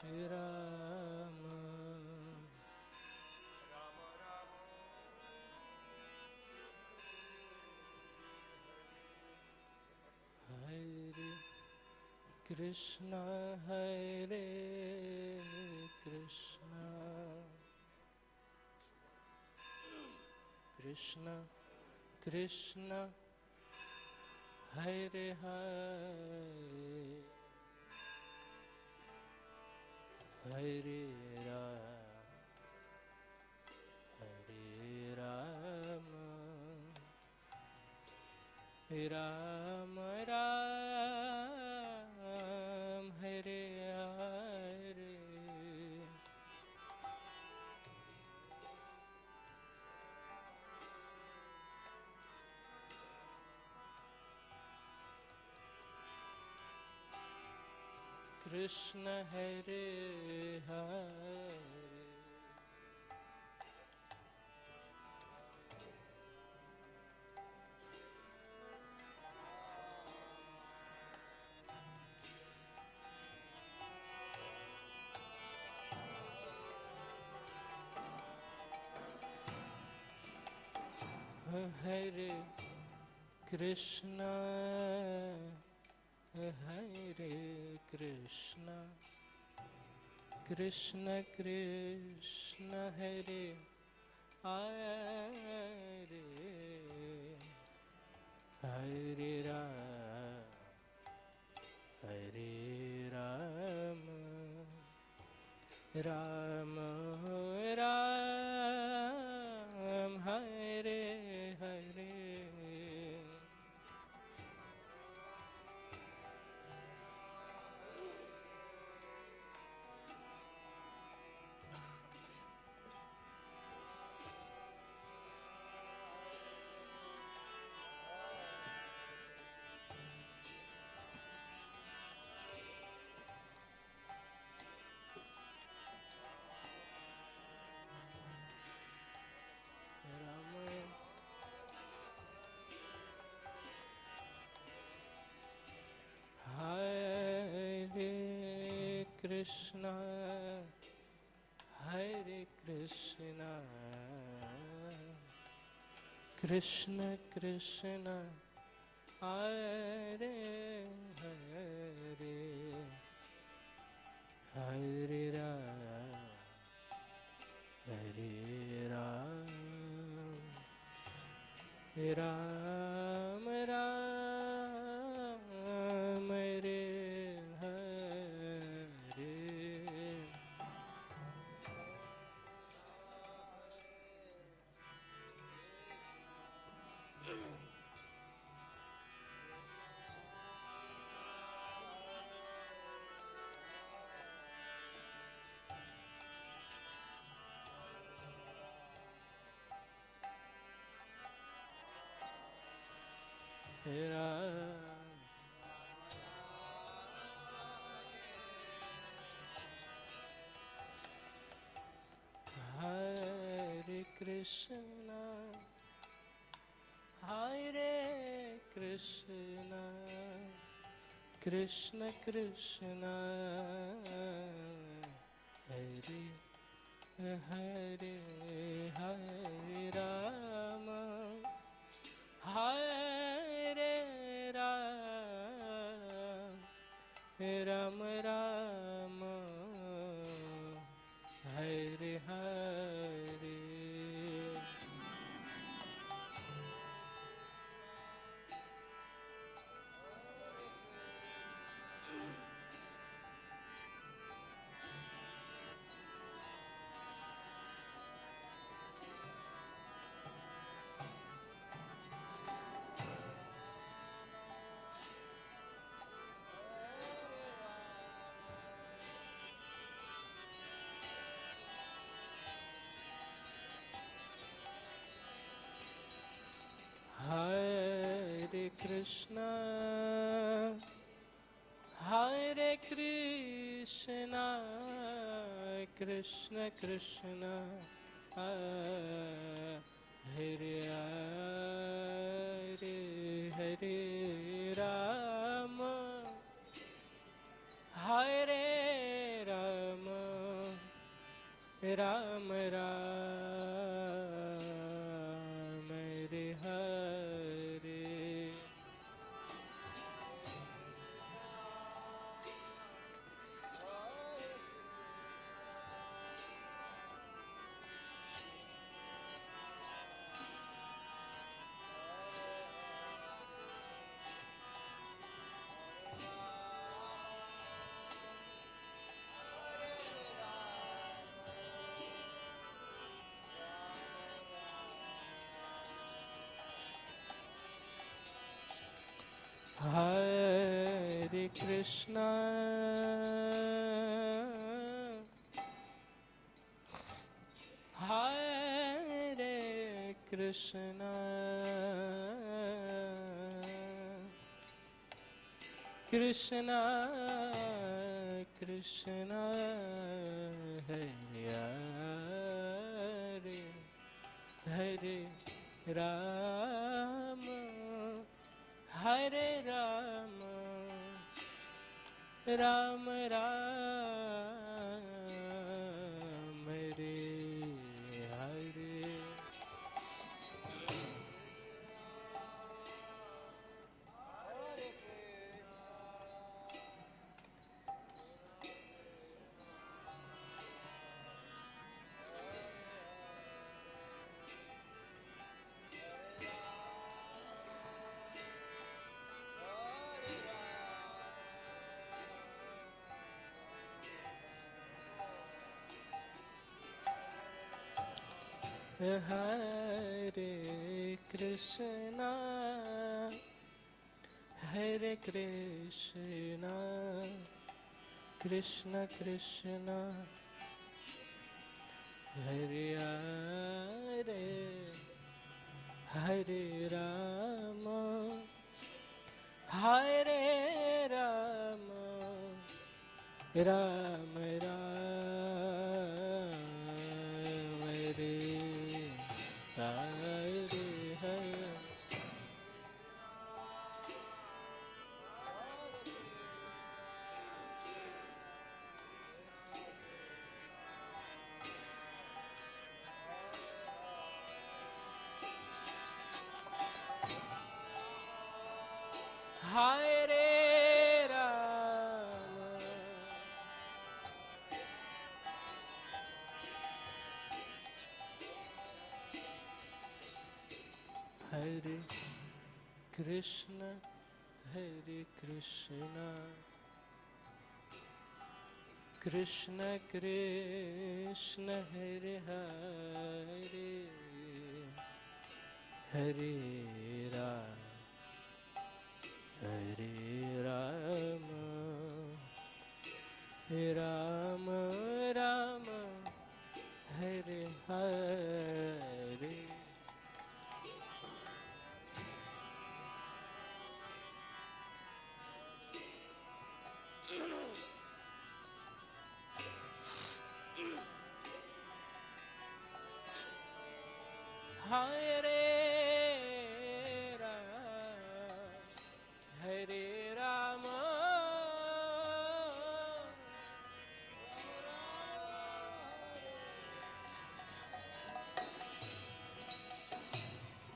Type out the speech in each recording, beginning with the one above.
Rama Hare Krishna Hare Krishna Krishna Krishna Hare Hare Hare Rama Ram Ram Hare Hare Krishna Hare Hare Hare Krishna Hare Krishna Krishna Krishna Hare Hare Hare Rama Rama Ram Hare Hare Hare Krishna Hare Krishna Krishna Krishna Hare Hare Hare Ram Ram Ram Hare Hare Hare Krishna Hare Krishna Krishna Krishna Hare Hare Hare Rama Hare Ram Ram Rama Hare Hare Hare Krishna Hare Krishna Krishna Krishna Hare Hare Hare Rama Hare Ram Ram Ram Hare Hare Hare Krishna, Hare Krishna, Krishna Krishna, Hare Hare, Hare Rama, Hare Rama, Rama Rama, Hare Hare. Hare Krishna, Hare Krishna, Krishna Krishna, Hare Hare, Hare Rama, Hare Rama, Rama Rama, Hare Hare Rama, Hare Krishna, Hare Krishna, Krishna Krishna, Hare Hare, Hare Rama, Hare Rama, Rama Rama, Hare Hare. Hare Rama, Hare Rama,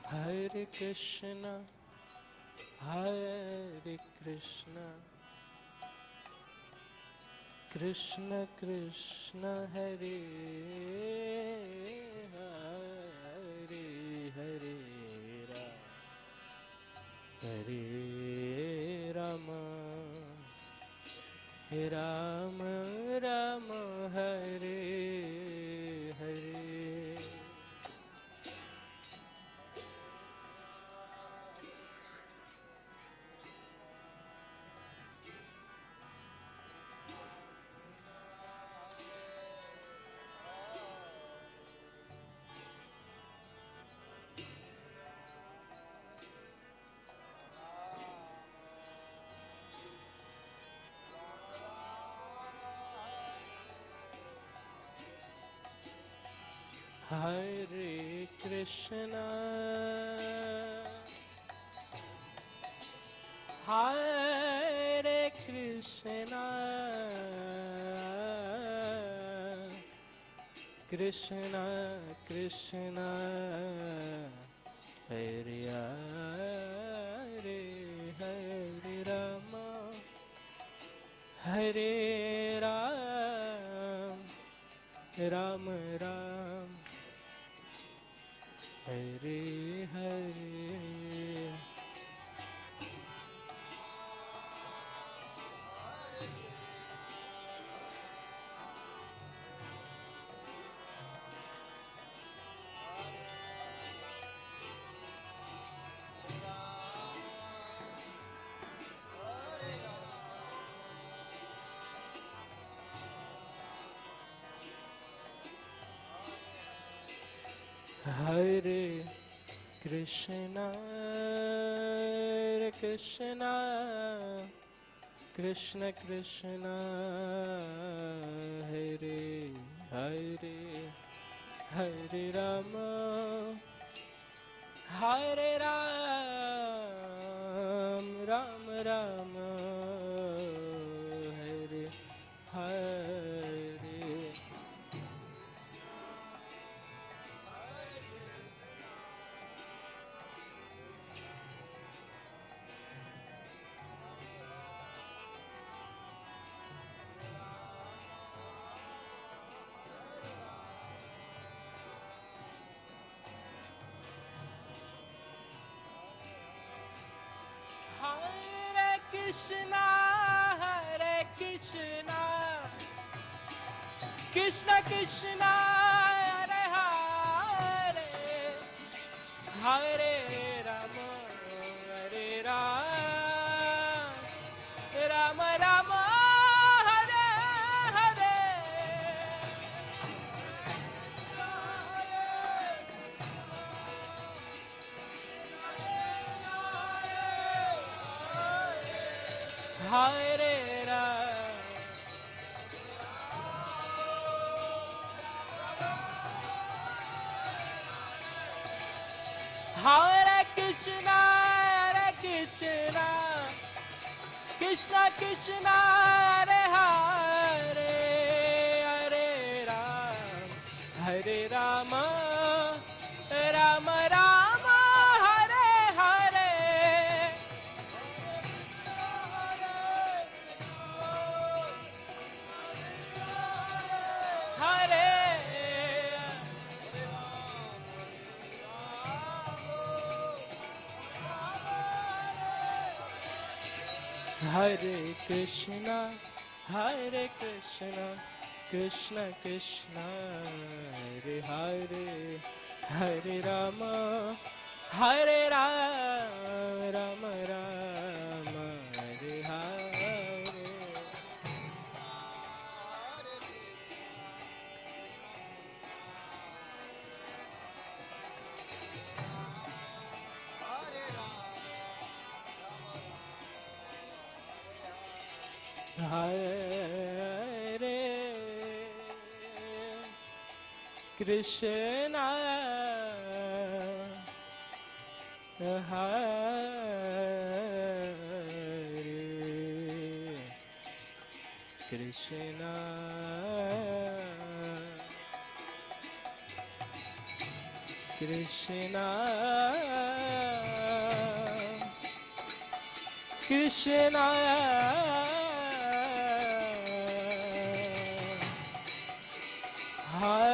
Hare Krishna, Hare Krishna, Krishna Krishna, Hare Hare, Hare Rama, Hare Rama, Rama Rama, Hare Hare. Hare Krishna, Hare Krishna, Krishna Krishna Hare Hare Hare Rama Hare Ram Ram Ram Hare Hare Hare Krishna Krishna Krishna Krishna Hare Hare Hare Rama Hare Ram Ram Ram Hare Hare Krishna Hare Krishna Krishna Krishna Hare Hare Hare Rama Hare Ram Rama Rama Hare Hare Hare Ram Hare Krishna Krishna Krishna Hare Hare Hare Ram Hare Rama Rama Rama Hare Hare Hare Hare Krishna Krishna Krishna Hare Hare Hare Rama Hare Rama Rama Rama Hare Hare Hare Krishna Hare Krishna Krishna Krishna Hare Rama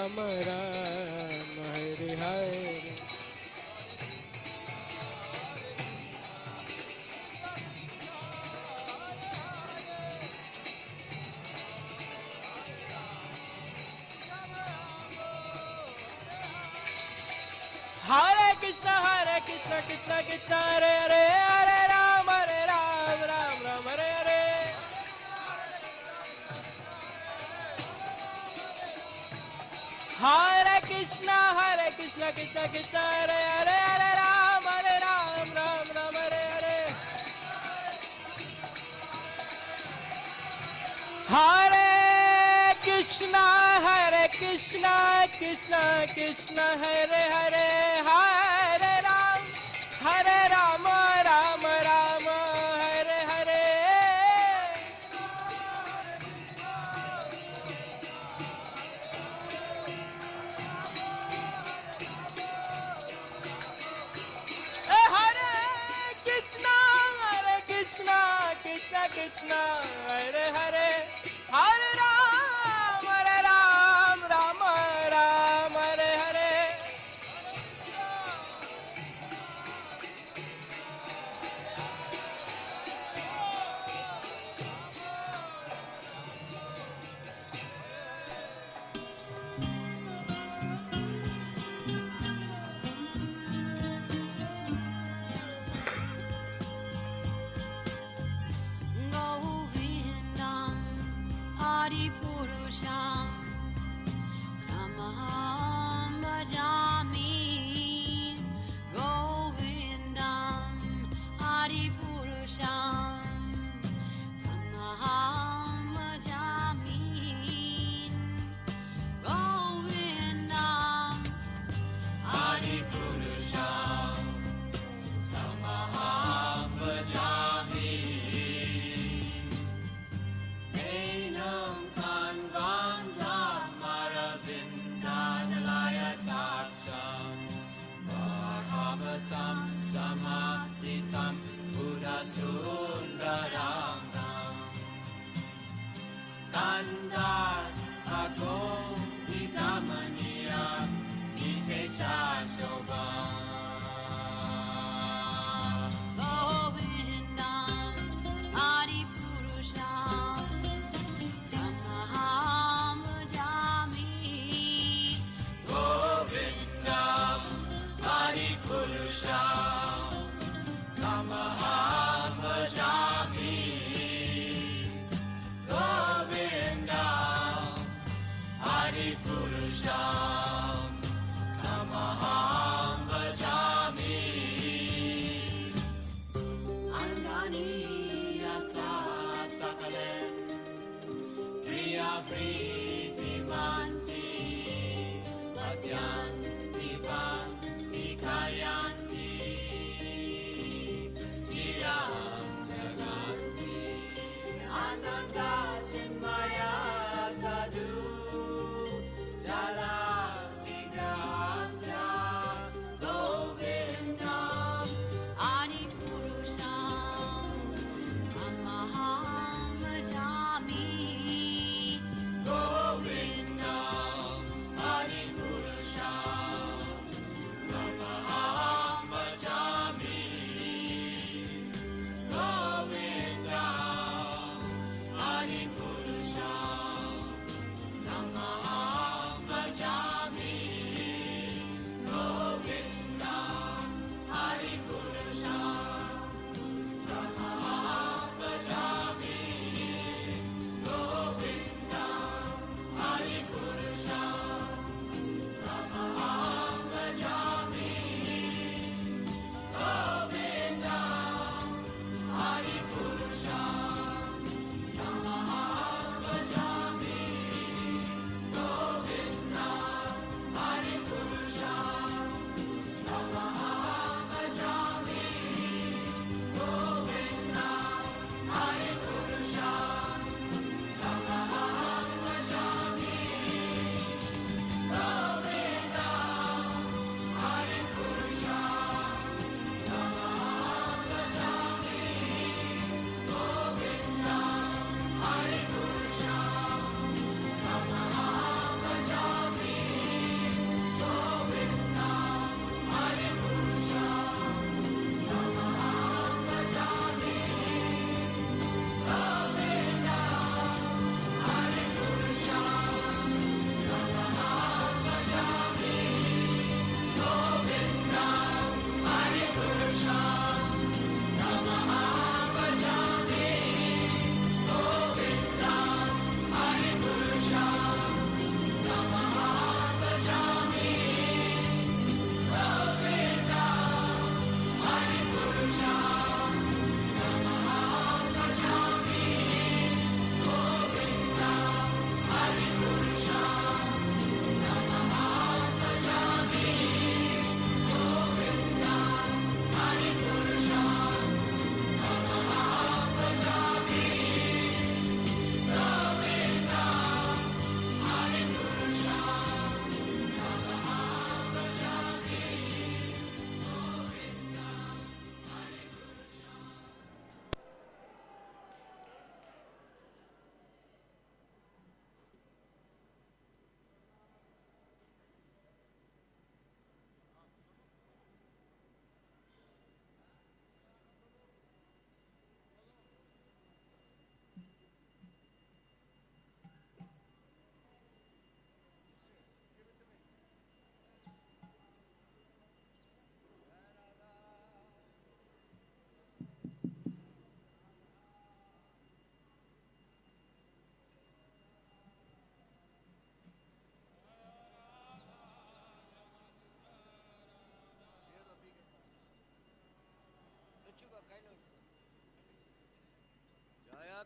Rama Rama Hare Hare Hare Krishna Krishna Krishna Hare Hare Hare Ram Ram Ram Hare Hare Hare Krishna Krishna Krishna Hare Hare Hare Ram Ram Ram Hare Hare Hare Krishna, Krishna Krishna, Hare Hare, Hare Ram, Ram Ram, Hare Hare. Hare Krishna, Krishna Krishna, Hare Hare, Hare Ram, Ram Ram, Hare Hare. Govindam Adipurusham Tamaham Bhajami. Govindam Adipurusham Tamaham Bhajami. Govindam Adipurusham Tamaham Bhajami. Enam Kanvandam Aravindanalayataksham Bhagavatam Samasitam Buddhasundaranam Kandar Agom Vigamaniya Vishesha Shobham. Govindam Adipurusham Tamaham Bhajami. Govindam Adipurusham Tamaham Bhajami. Govindam Adipurusham Tamaham Bhajami. Angani Yasa Sakalen Priya Priti Manti Pasyan Divan Dikayanti Tiram Naganti Ananda Chinmaya Sadhu Jala Vigrahasya Govindam Adipurusham Tamaham Bhajami. Govindam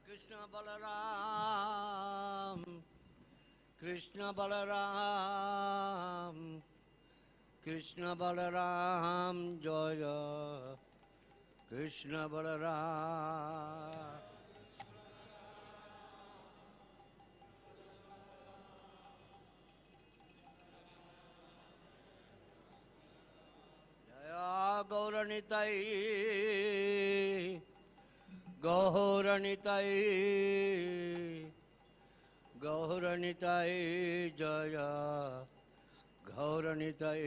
Krishna Balaram, Krishna Balaram, Krishna Balaram, Jaya, Krishna Balaram. Gauranitai, Gauranitai, Gauranitai, Jaya, Gauranitai.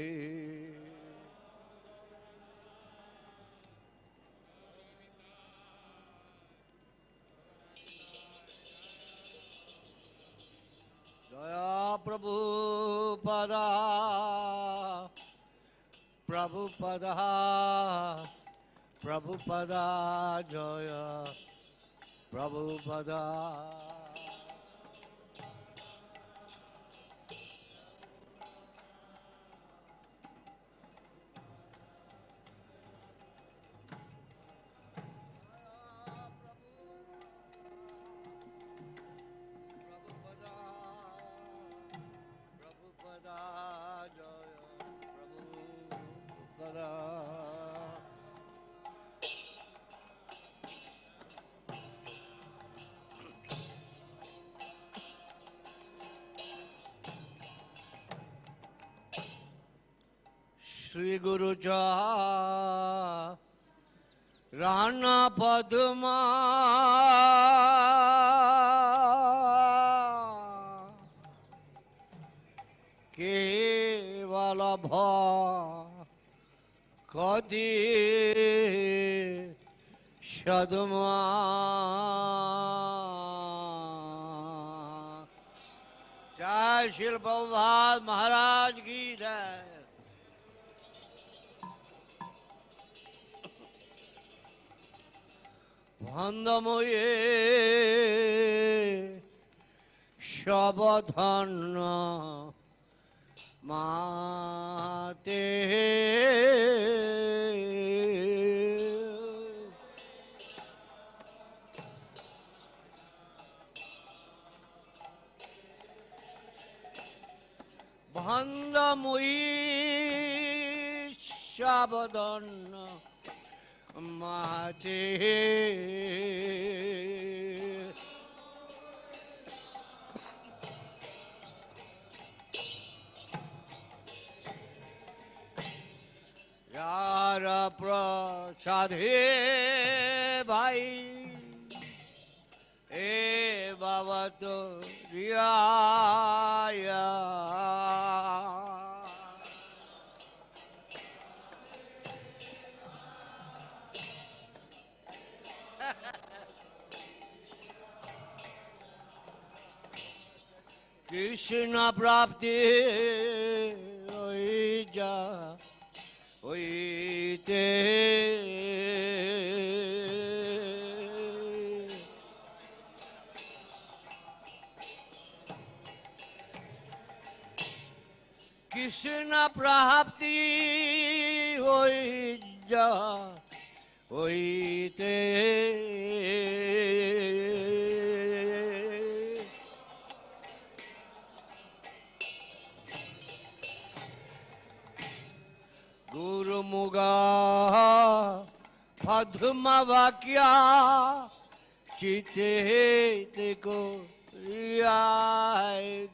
Jaya Prabhupada, Prabhupada, Prabhupada, Jaya, Prabhupada. Prabhupada, Prabhupada, Jaya, Prabhupada. Shri Guru Cha Rana Padma Kevala Bha Kadi Shadma Jai Shri Prabhupada Maharaj Ki Jai. Bhandamoye Shabadhana Mate Bhandamoye Shabadhana Mate Yara Prachadhe Bhai E Bhavato Riyaya Krishna Prapti Oija Oite Krishna Prapti Oija Oite Guru Muga Padma Vakya Chite Teko Riyaiga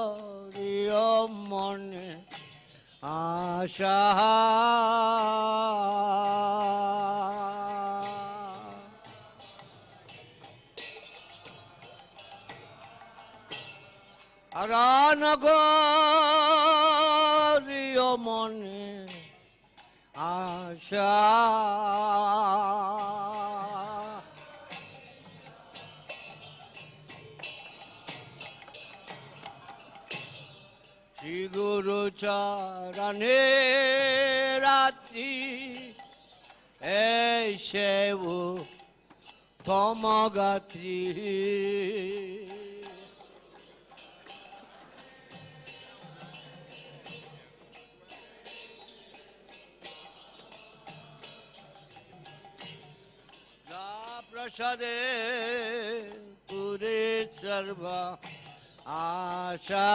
Aranagariya Mone Asha Aranagariya Mone Asha Shri Guru Charane Arati Eshevu Tomagati. Prasade Pure Sarva Asha.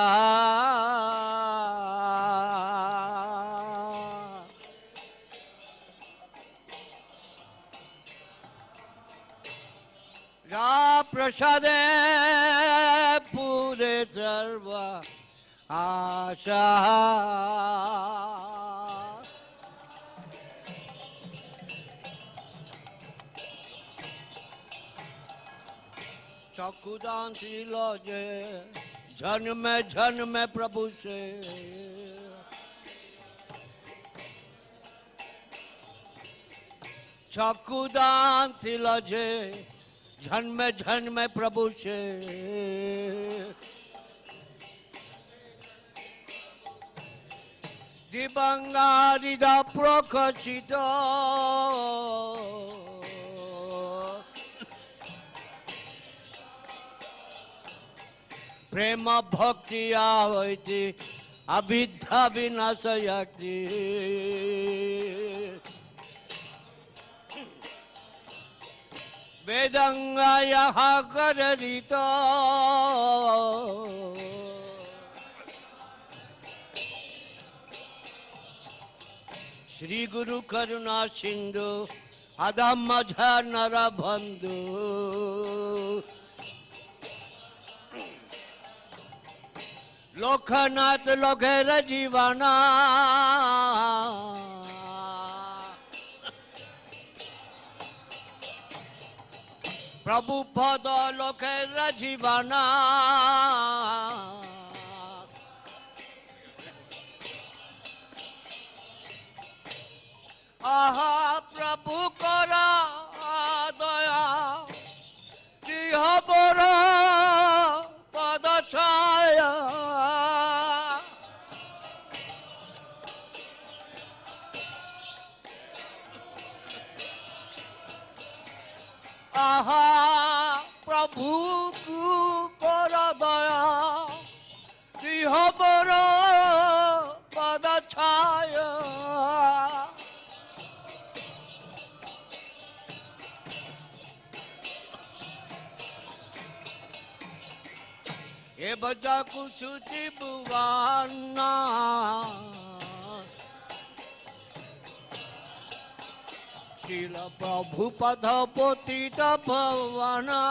Ja Prasade Pure Sarva Asha. चकुदान लजे जन्म प्रभु से चकुदान लजे जन्म प्रभु से दिवंगारिदा प्रकचित प्रेम भक्ति आवैति अविद्या विनाशयति वेदंगायः कररित श्री गुरु करुणा सिंधु अधम्म नर बंधु लोकनाथ लोकेर जीवना प्रभु पद लोकेर जीवना आहा प्रभु करा दया दिह बर पद छाया आहा प्रभु कर दया दिह बर पद छाया ए बजा कुसुति बुवाना शील प्रभु पद पोतित भवना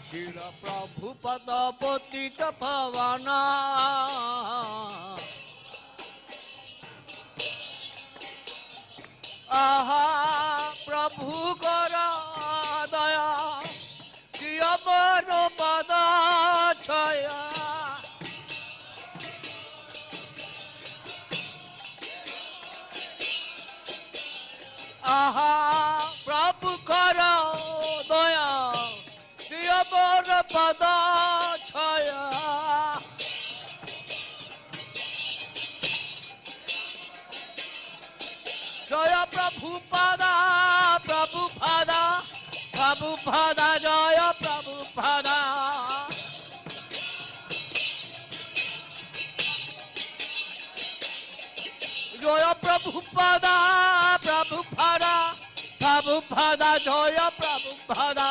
शील प्रभु पद पोतित भवना आहा प्रभु कर दया दिय बर पद छया आहा प्रभु कर दया दिय बर पद छया जय प्रभु पादा प्रभु पादा जय प्रभु पादा जय प्रभु पादा जय प्रभु पादा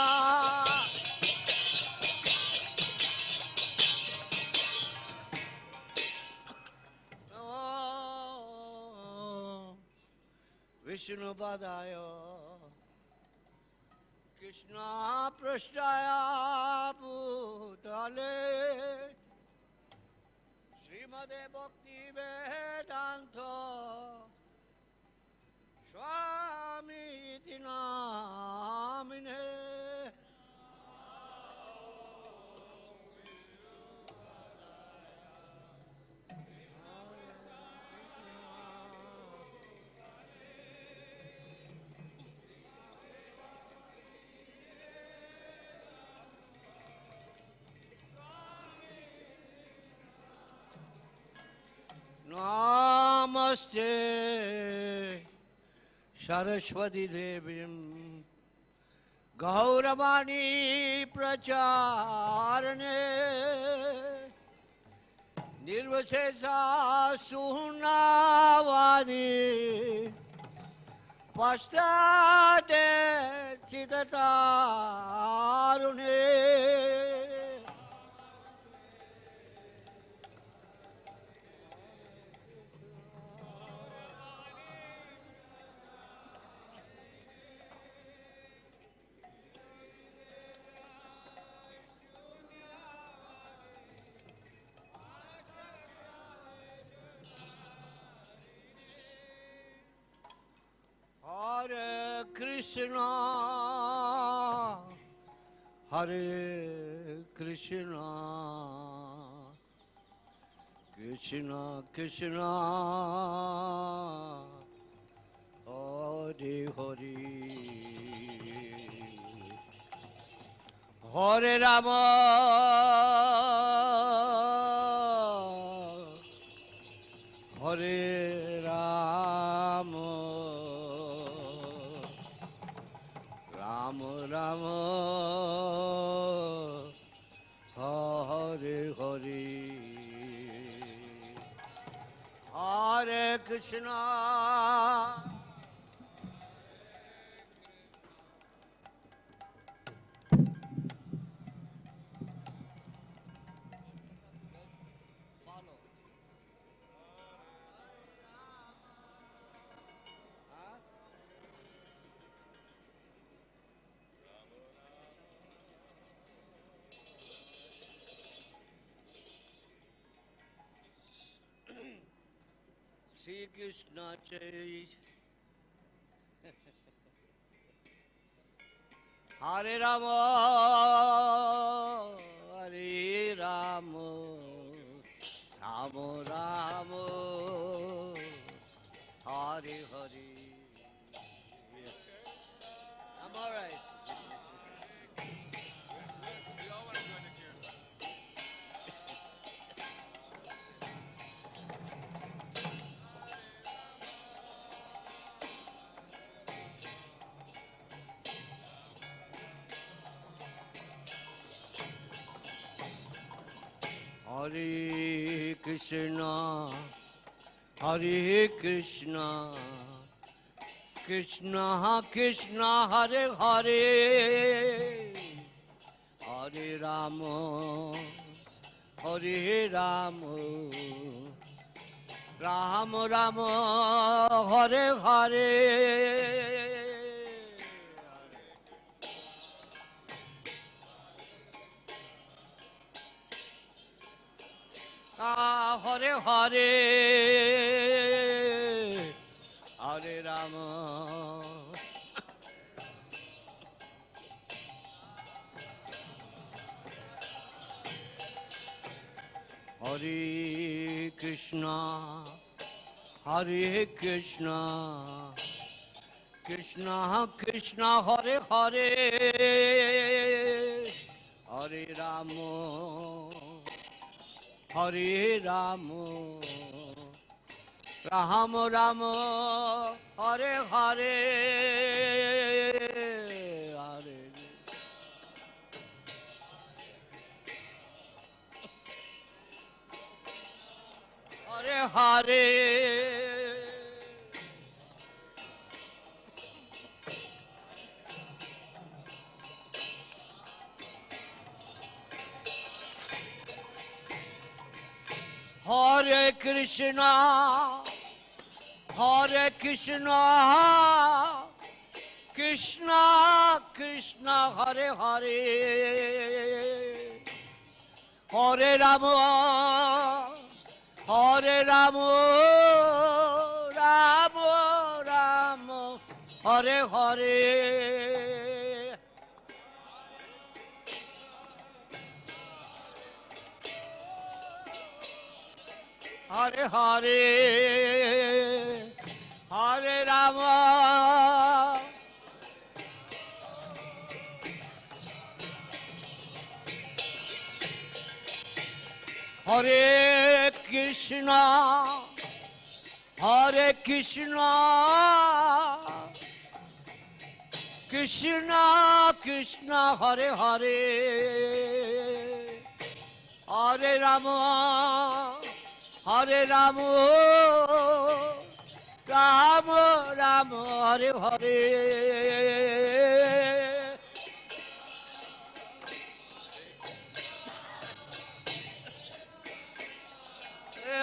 विष्णु पदाय कृष्ण पृष्ठाय भूतले श्रीमदे भक्ति वेदांत स्वामी इति नामिने Namaste Saraswati Devi गौरवाणी प्रचारणे निर्विशेषा सुनावादी पश्चाते चिदतारुणे Hare Krishna, Hare Krishna, Krishna Krishna, Hare Hare, Hare Rama, Hare Rama. Ram Hare Hare Hare Krishna Shri Krishna Chay Hare Rama Hare Rama Rama Rama Hare Hare. I'm all right. Hare Krishna, Hare Krishna, Krishna Krishna Hare Hare, Hare Rama, Hare Rama, Rama Rama, Hare Hare. Hare Hare, Hare Rama, Hare Krishna, Hare Krishna, Krishna Krishna Hare Hare, Hare Rama, Hare Rama, Rama Rama, Hare Hare, Hare Hare Hare. Hare Krishna, Hare Krishna, Krishna Krishna Hare Hare, Hare Rama, Hare Rama, Rama Rama, Hare Hare. Hare Hare, Hare Rama, Hare Krishna, Hare Krishna, Krishna Krishna Hare Hare Hare Rama Hare Rama Rama Rama Hare Hare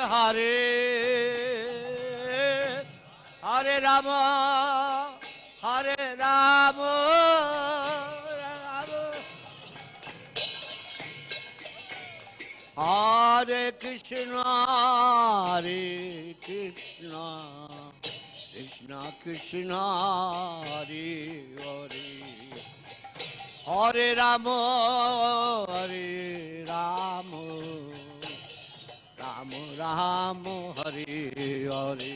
Hare Hare Rama Hare Rama Hare Krishna Hare Krishna Krishna Krishna Hare Hare Hare Rama Hare Rama Rama Rama Hare Hare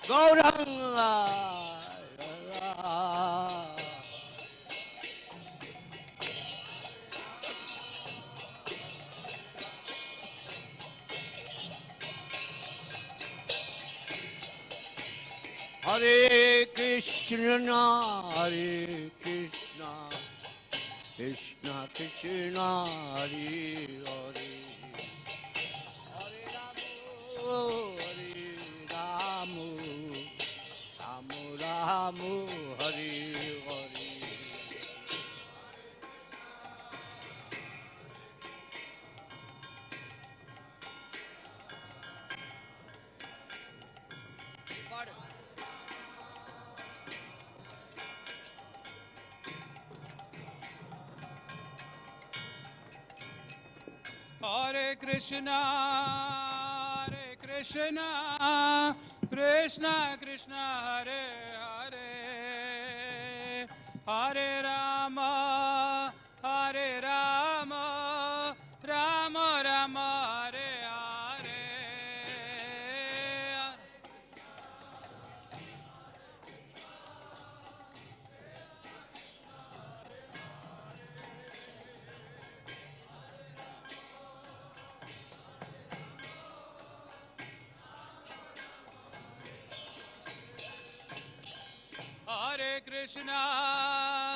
Gauranga Hare Krishna Hare Krishna Krishna Krishna Hare Hare Hare Rama Rama Rama Hare Hare Hare Krishna, Krishna Krishna, Hare Hare, Hare Rama, Rama Rama, Hare Hare. Hare Krishna,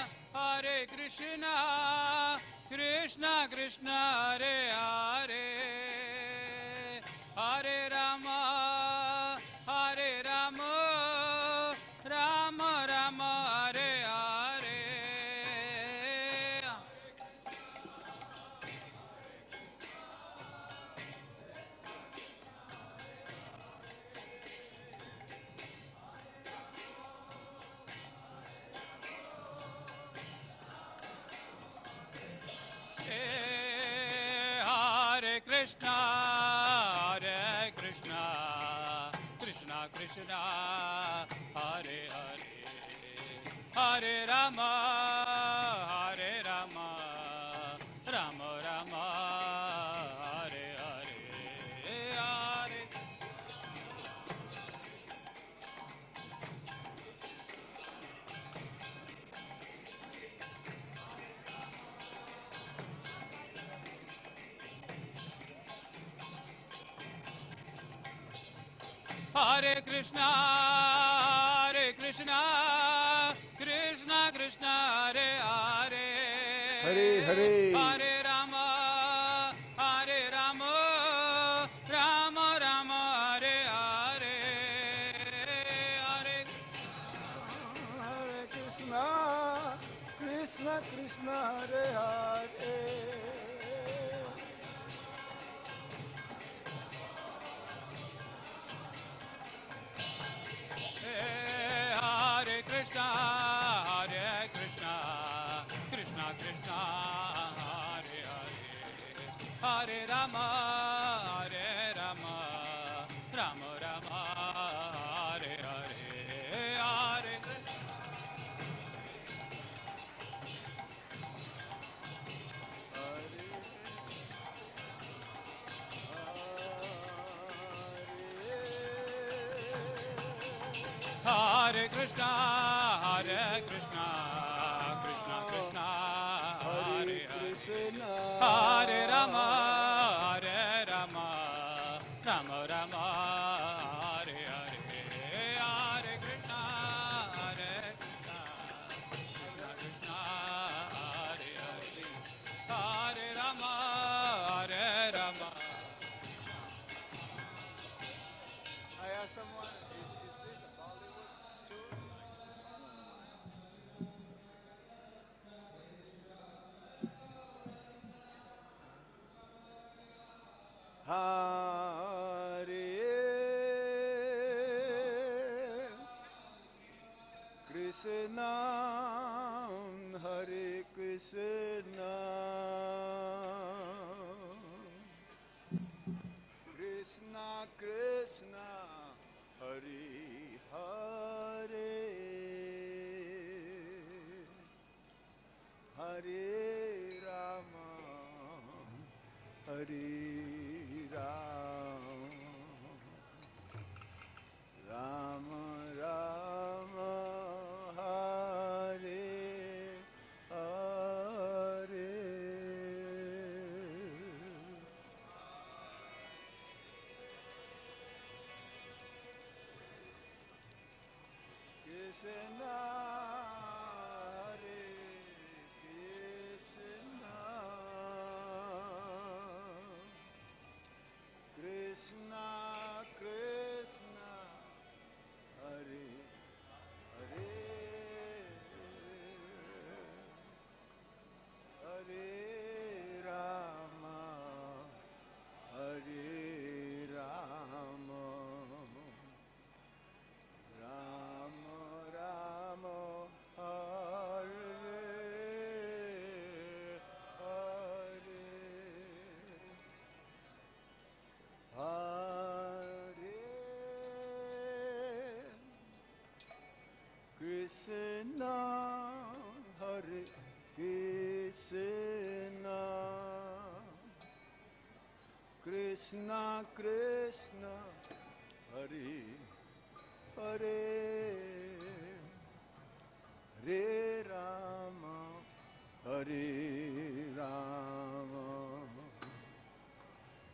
Krishna Krishna, Hare Hare, Hare Rama, Rama Rama, Hare Hare. Hare Krishna, Krishna Krishna, Hare Hare, Hare Rama, Rama Rama, Hare Hare, Hare. Hare Krishna, Krishna Krishna, Hare Hare, Hare Hare, Hare Rama, Rama Rama, Hare Hare, Hare. Hare Krishna, Krishna Krishna, Hare Hare. Hare Krishna, Krishna Krishna, Hare Hare, Hare Rama, Rama Rama, Hare Hare, Hare. Hare Krishna, Krishna Krishna, Hare Krishna, Hare Rama, Rama Rama, Hare Hare, someone? Is this a Bollywood tune? Hare Krishna, Hare Krishna, Krishna Krishna, Hare Hare, Hare Rama, Hare Rama, Rama Rama, Hare Hare. Krishna, Hare Krishna, Krishna Krishna, Hare Hare, Hare Rama, Hare Rama, Rama Rama, Hare Hare, Hare Krishna, Hare Krishna, Krishna Krishna, Hare Hare, Hare Rama, Hare Rama,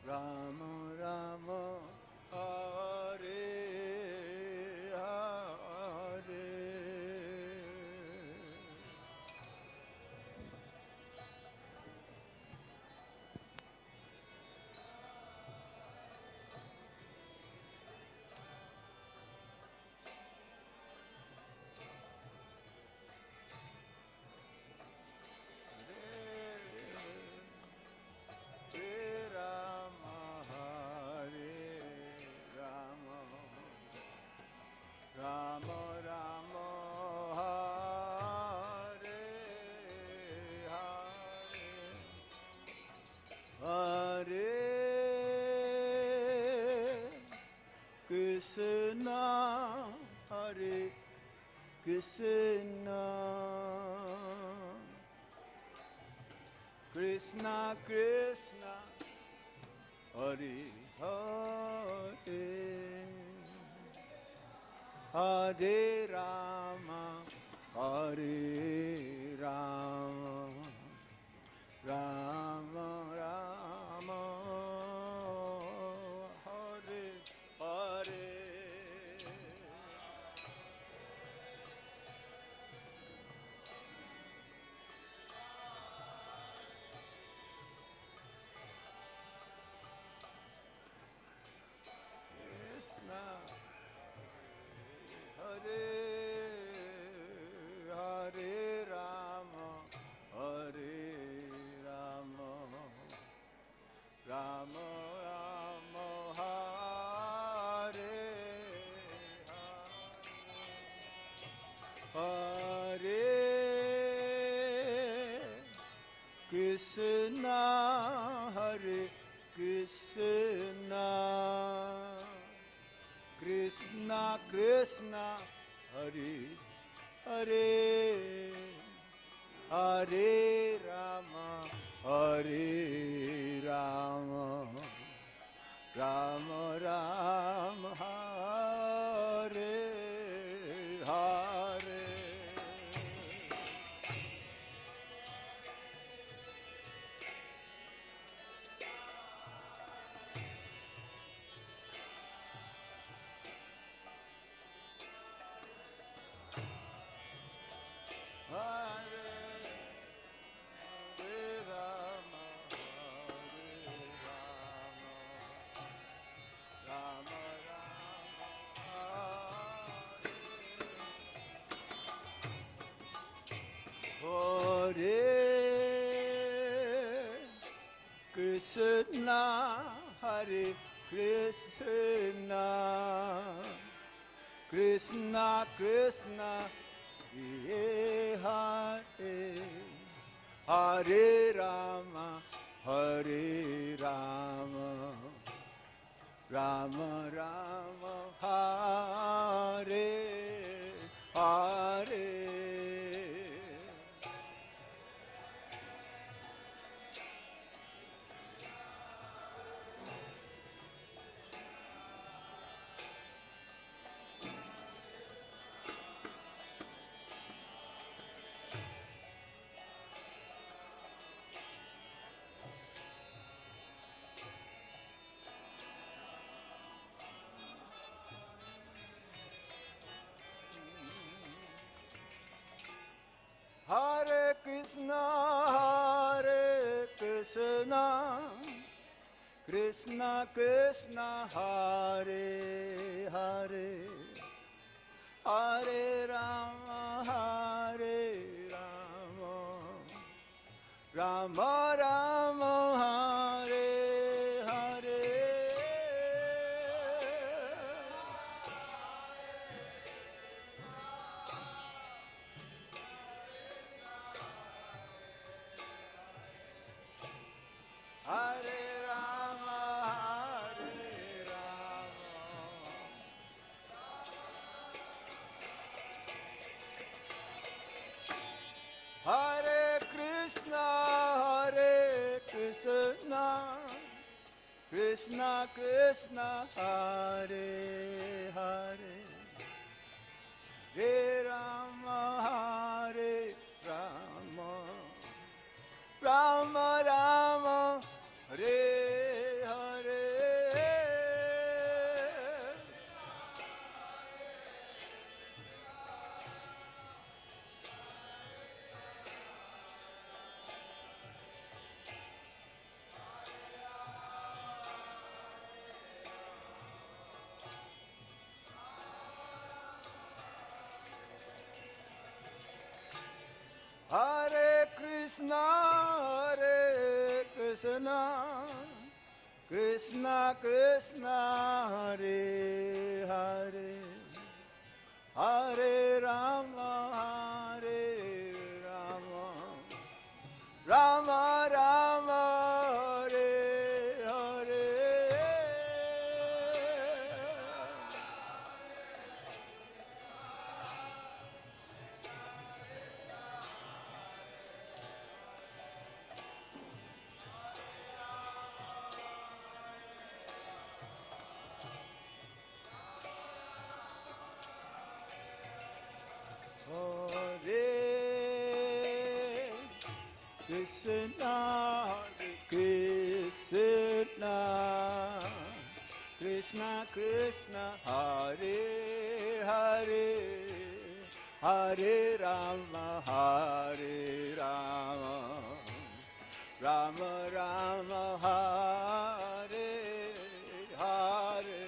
Rama Rama, Hare Hare. Hare Rama, Hare Rama, Rama Rama, Hare Hare, Hare Krishna, Hare Krishna, Krishna Krishna, Hare Hare, Hare Rama, Hare Rama, Rama Rama, Hare Hare. Krishna, Hare Hare Rama, Hare Rama, Rama Rama, Hare Hare, Hare Krishna, Hare Krishna, Krishna Krishna, Hare Hare, Hare Rama, Hare Rama, Rama Rama, Hare Hare. Hare Rama, Hare Rama, Rama Rama. Krishna, Krishna Krishna, Hare, Hare Rama, Hare Rama, Rama Rama, Hare Hare. Hare Krishna, Krishna Krishna, Hare Hare, Hare Rama, Rama Rama, Hare Hare. Hare Rama, Hare Krishna, Krishna Krishna, Hare Hare, Hare Rama, Rama Rama, Hare Hare. Hare Krishna, Krishna Krishna, Hare Hare, Hare Rama, Rama Rama, Hare Hare. Krishna, Krishna, Krishna Krishna, Hare Hare, Hare Rama, Rama Rama, Hare Hare.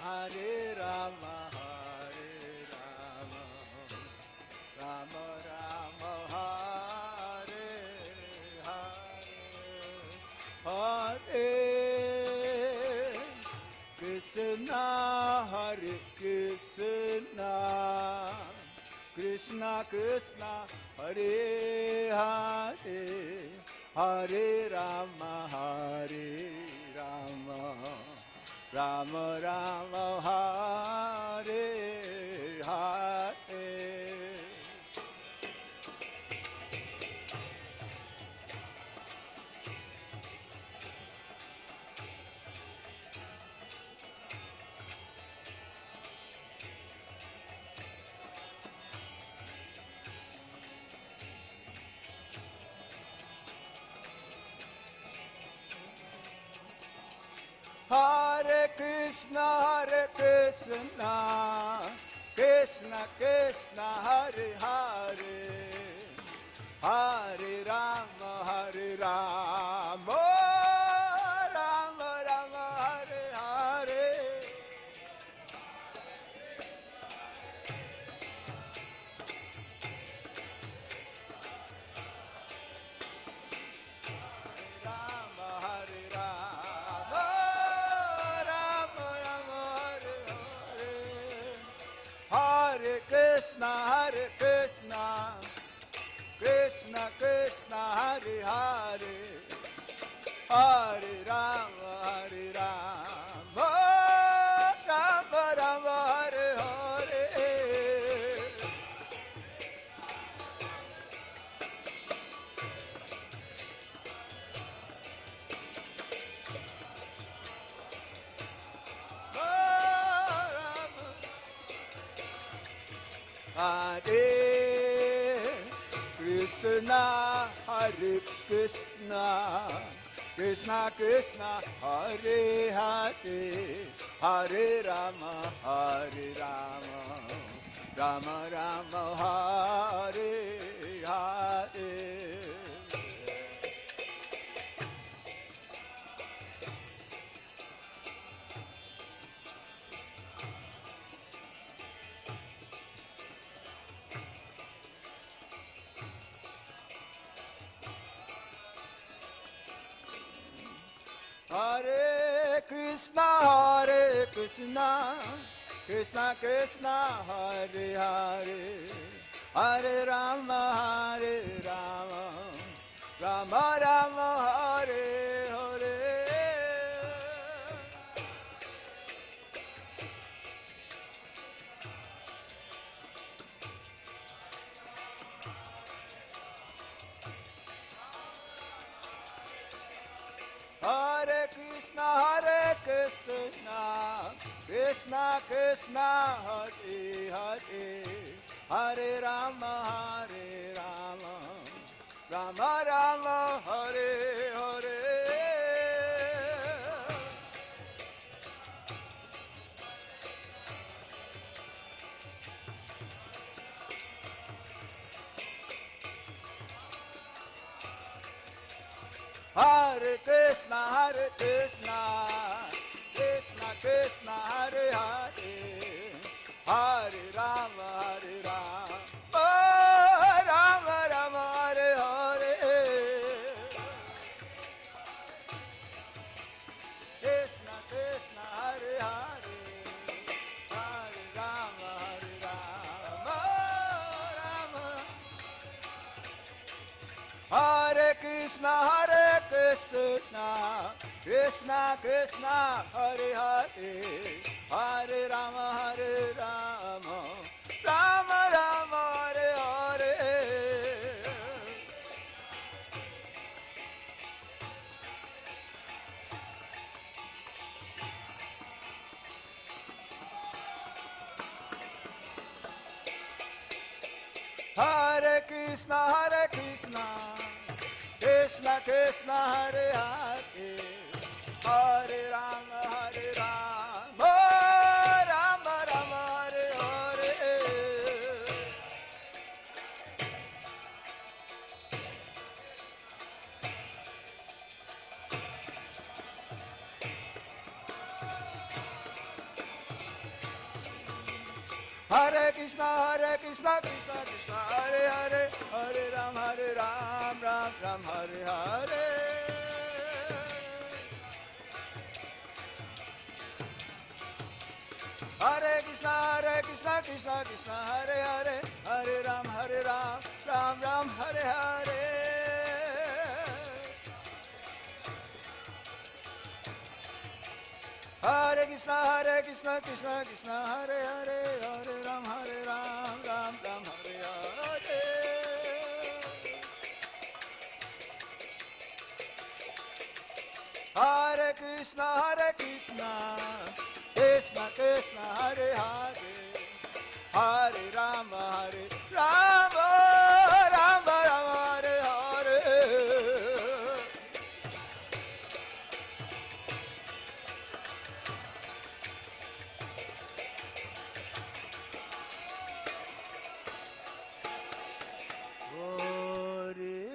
Hare Rama, Rama Rama, Hare Hare, Hare Krishna, Hare Krishna, Krishna Krishna, Hare Hare, Hare Rama, Rama Rama, Hare Hare. Hare Krishna, Krishna Krishna, Hare Hare, Hare Rama, Rama Rama, Hare Hare, Hare Krishna, Krishna Krishna, Hare Hare, Hare Rama, Hare Rama, Rama Rama, Hare Hare. Hare Krishna, Hare Krishna, Krishna Krishna, Hare Hare, Hare Rama, Hare Rama, Rama Rama, Hare Hare. Hare Krishna, Krishna Krishna, Hare Hare, Hare Rama, Hare Rama, Rama Rama, Hare Hare. Hare Krishna, Krishna Krishna, Hare Hare, Hare Rama, Rama Rama, Hare Hare. Hare Krishna, Krishna Krishna, Hare Hare, Hare Rama, Rama Rama, Hare Hare. Krishna Krishna, Hare Hare, Hare Rama, Rama. Hare Krishna, Krishna Krishna, Hare Hare, Hare Rama, Rama Rama, Hare Hare. Hare Krishna, Krishna Krishna, Hare Hare, Hare Rama, Rama Rama, Hare Hare. Hare Krishna, Krishna Krishna, Hare Hare, Hare Ram, Ram Ram, Hare Hare. Hare Krishna, Krishna Krishna, Hare Hare, Hare Ram, Ram Ram, Hare Hare. Hare Krishna, Krishna Krishna, Hare Hare, Hare Ram, Ram Ram, Hare Hare. Hare Krishna, Krishna Krishna, Hare Hare, Hare Rama, Rama Rama, Hare Hare.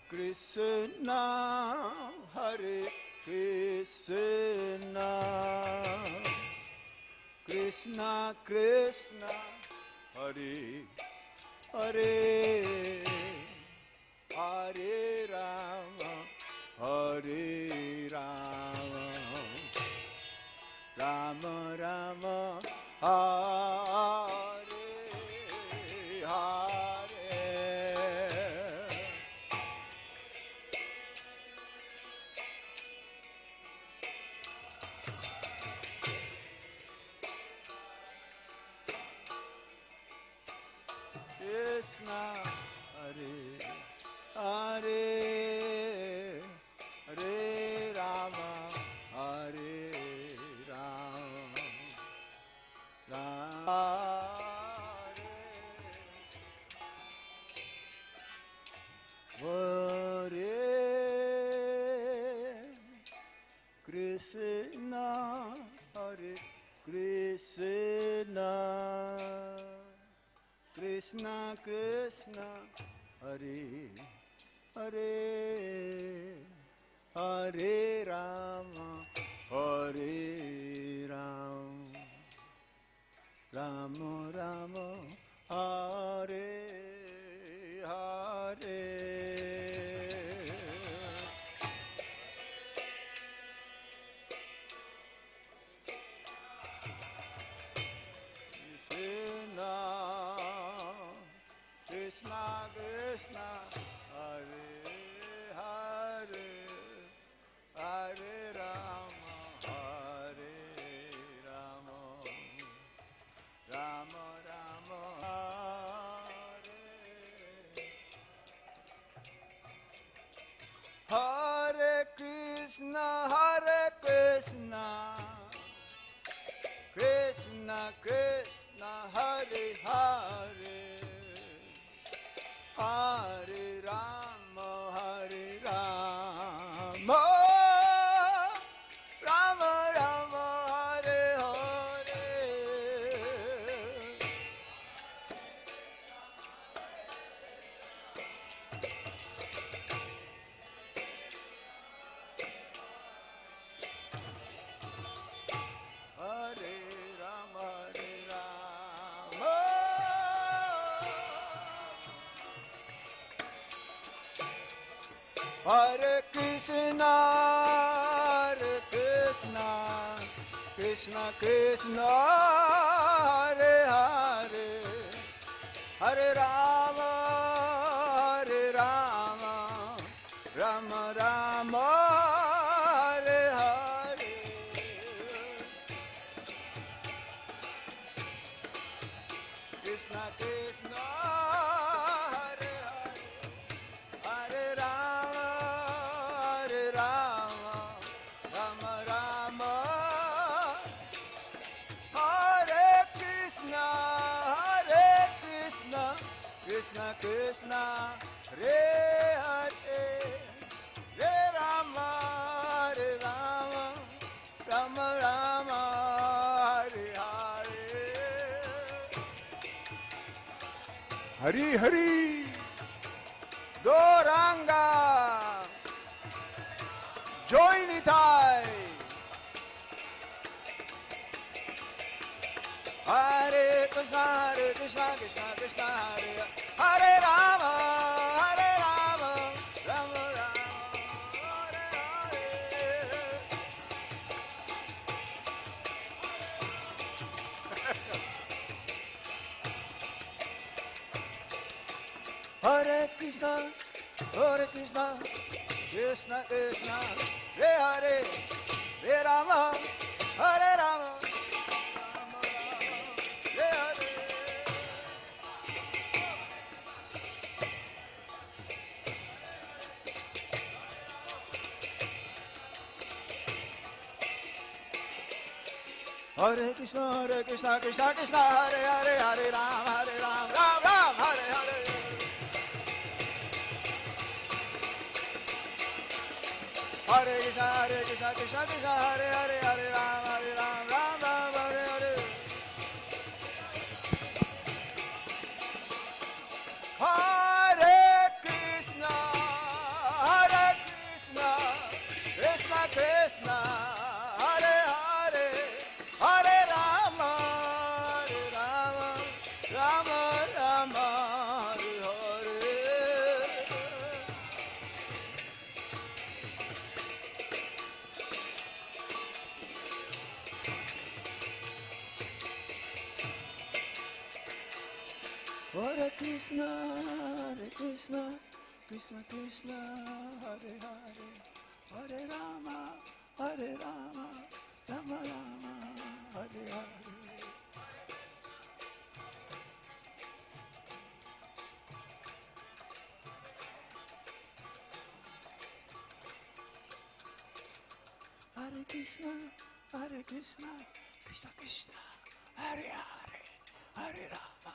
Krishna, Hare Krishna, Krishna Krishna, Hare Hare, Hare Rama, Rama Krishna, Hare Hare, Hare Rama, Hare Rama, Rama Hare Krishna, Hare Krishna, Krishna Krishna, Hare Hare, Hare Rama, Hare Rama, Rama Rama, Hare Hare. Krishna, Krishna, Hare Hare, Hare Rama, Hare Rama, Rama Rama, Hare Hare Krishna, Hare Krishna, Krishna Krishna, Hare Hare, Hare Rama, Hare Rama, Rama Rama, Hare Hare. Hare Rama, Hare Rama, Hare Krishna, Hare Krishna, Krishna Krishna, Hare Hare, Hare Rama, Hare Rama, Rama Rama, Hare Hare. Krishna Krishna, Hare Hare, Hare Rama, Hare Rama, Rama Rama, Hare Krishna, Krishna Krishna, Hare Hare, Hare Rama, Hare Rama, Rama Rama, Hare Hare. Hari Hari, Gauranga, Joy Nitai, Hare Krishna, Krishna Krishna, Hare Hare Rama, Hare Rama, Rama Rama, Hare Hare. Hare Krishna, Krishna Krishna, Hare Hare, Hare Rama, Hare Rama, Rama Rama, Hare Hare. Hare Krishna, Krishna Krishna, Hare Hare, Hare Rama, Ram Ram, Hare Hare. Hare Krishna, Krishna Krishna, Hare Hare, Hare Ram, Ram Ram, Hare Hare. Hare Krishna, Krishna Krishna, Hare Hare, Hare Rama, Rama Rama, Hare Hare. Hare Krishna, Krishna Krishna, Hare Hare, Hare Rama, Rama Rama, Hare Hare. Hare Krishna, Krishna Krishna, Hare Hare, Hare Rama,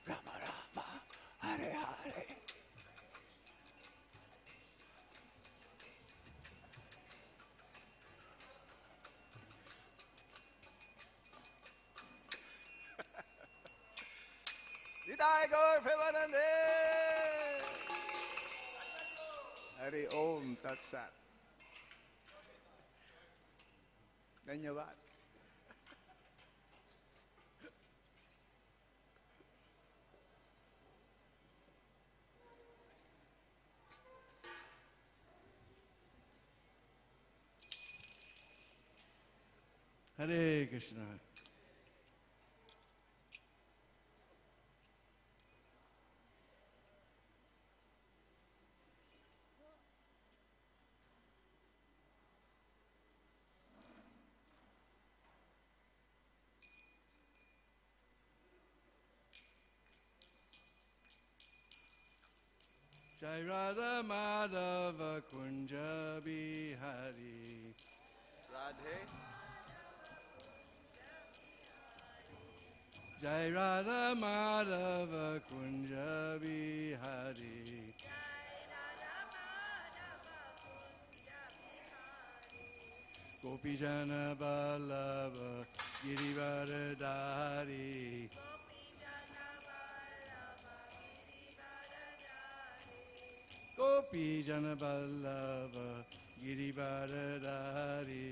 Rama Rama, Hare Hare. Nitai Gaur Premanande. Hari Om Tat Sat. धन्यवाद. Hare Krishna. Jai Radha Madhava Kunja Bihari. Radhe. Jai Radha Madhava Kunja Bihari. Gopijana Vallabha Girivardhari. Gopijana Vallabha Girivardhari.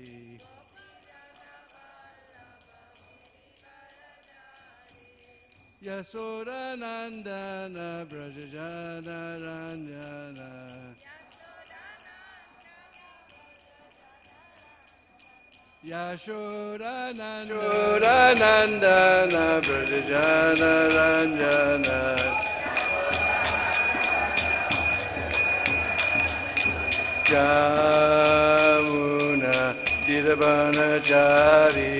Yasoda Nandana Brajajana Ranjana. Yashoda Nandana Brajajana Ranjana. Jamuna Dirabanachari.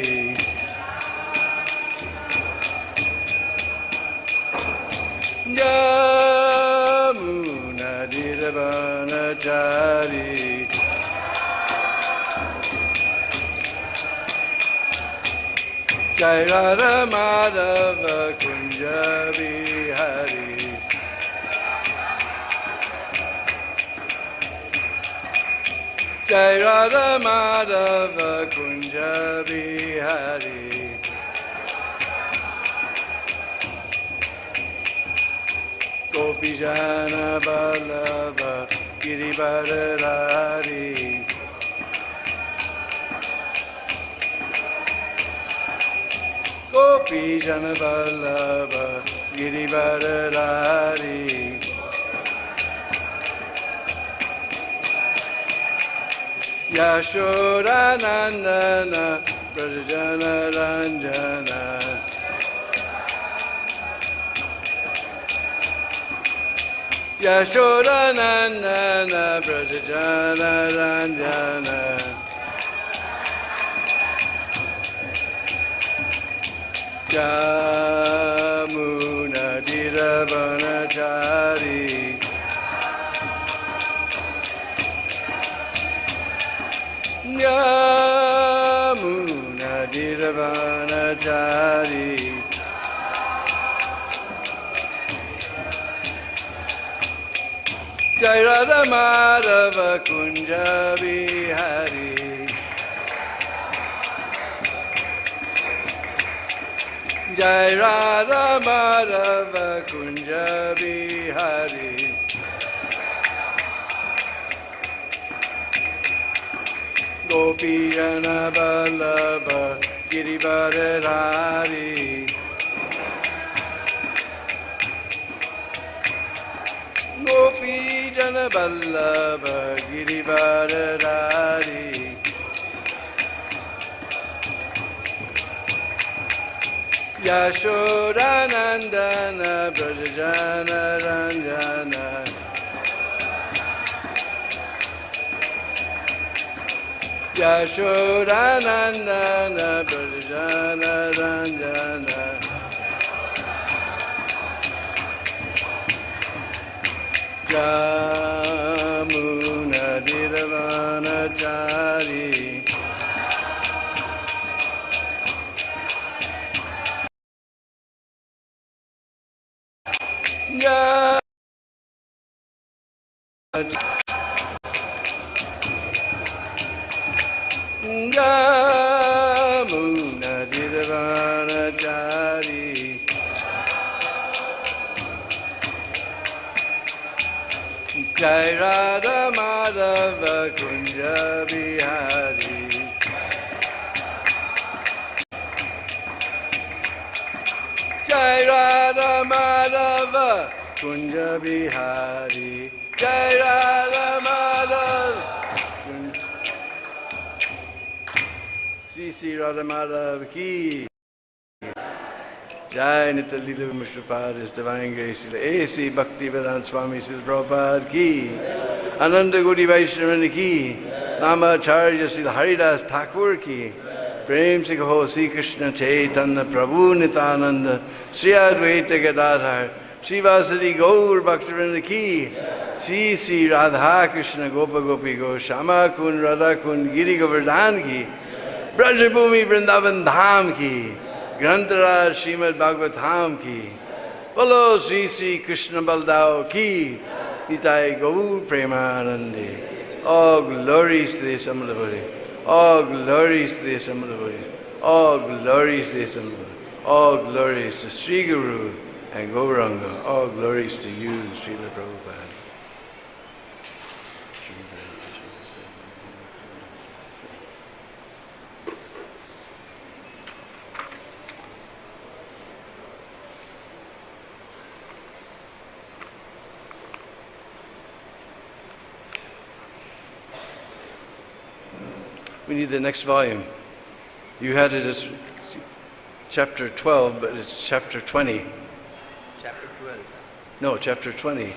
Jamuna Dirabanachari. Jai Radha Madhava Kunja Bihari. Jai Radha Madhava Kunja Bihari. Gopijana Vallabha Girivardhari. Gopijana Vallabha Girivardhari. Yashoda Nandana Brajajana Ranjana. Yashoda Nandana Brajajana Ranjana. Jamuna Dirabanachari. Jamuna Dirabanachari. Jai Radha Madhava Kunja Bihari. Jai Radha Madhava Kunja Bihari. Gopijana Vallabha Girivardhari. Gopijana Vallabha Girivardhari. Yashodanandana Brajajana Ranjana Yashodanandana Brajajana Ranjana Jamuna Diravanachari Jamuna Diravanachari Jai Radha Madhava Kunja Bihari Jai Radha Madhava Kunja Bihari Jai Radha Madhava Sri Radha Madhava Ki Jai Nitya Leela Vimashtrapad Divine Grace A.C. Bhakti-Vedanta Swami Srila Prabhupada Ki Ananda Gaudi Vaishnavani Ki Namacharya Srila Haridas Thakur Ki Prem Se Kaho Sri Krishna Chaitanya Prabhu Nityananda Sri Advaita Gadadhar Sri Vasadi Gaur Bhaktivinoda Ki Sri Sri Radha Krishna Gopa Gopi Go Shama Kun Radha Kun Giri Govardhan Ki Brajabhumi Vrindavan Dham Ki Grantaraj Srimad Bhagavatam Ki Bolo Sri Sri Krishna Baldao Ki Nitai Gaur Premanande All glories to the Samadhavari All glories to the Samadhavari All glories to the Samadhavari All glories to Sri Guru and Gauranga All glories to you Srila Prabhupada. We need the next volume. You had it as chapter 12, but it's chapter 20. Chapter 12. No, chapter 20.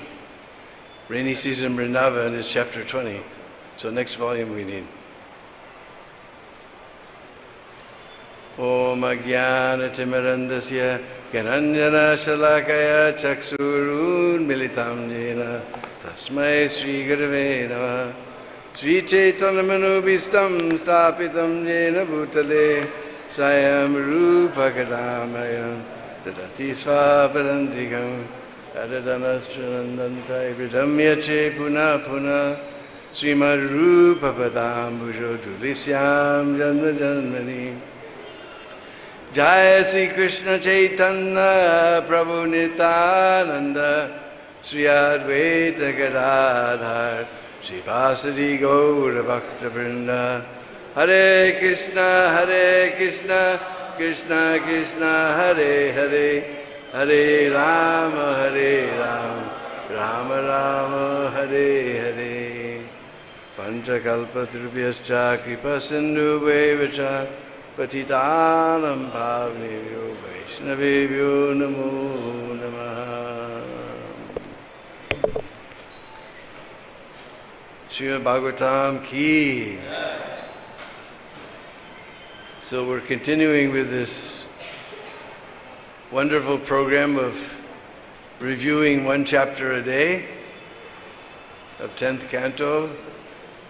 Rainy season Vrindavan is chapter 20. So next volume we need. Om Ajnana Timirandasya Gyananjana Shalakaya Chaksurun Militam Jena Tasmai Sri Gurave Namah Sri Chaitanya Manubhistam Stapitam Jena Bhutale Sayam Rupa Kadamayam Dadati Svaparantikam Adadanastranandantai Vridamya Che Puna Puna Srimad Rupa Padambujo Tulisyam Janma Janmani Jai Sri Krishna Chaitanya Prabhu Nityananda Sri Advaita Gadadhar Sri Vasadi Gaura Bhakta Vrinda Hare Krishna Krishna Krishna Hare Hare Hare Rama Rama Rama Hare Hare Panchakalpatrubhyascha Kripa Sindhu Vacha Patitanam Bhavnevyo Vaishnavevyo Namo Namaha. Srimad Bhagavatam Ki. So we're continuing with this wonderful program of reviewing one chapter a day of 10th canto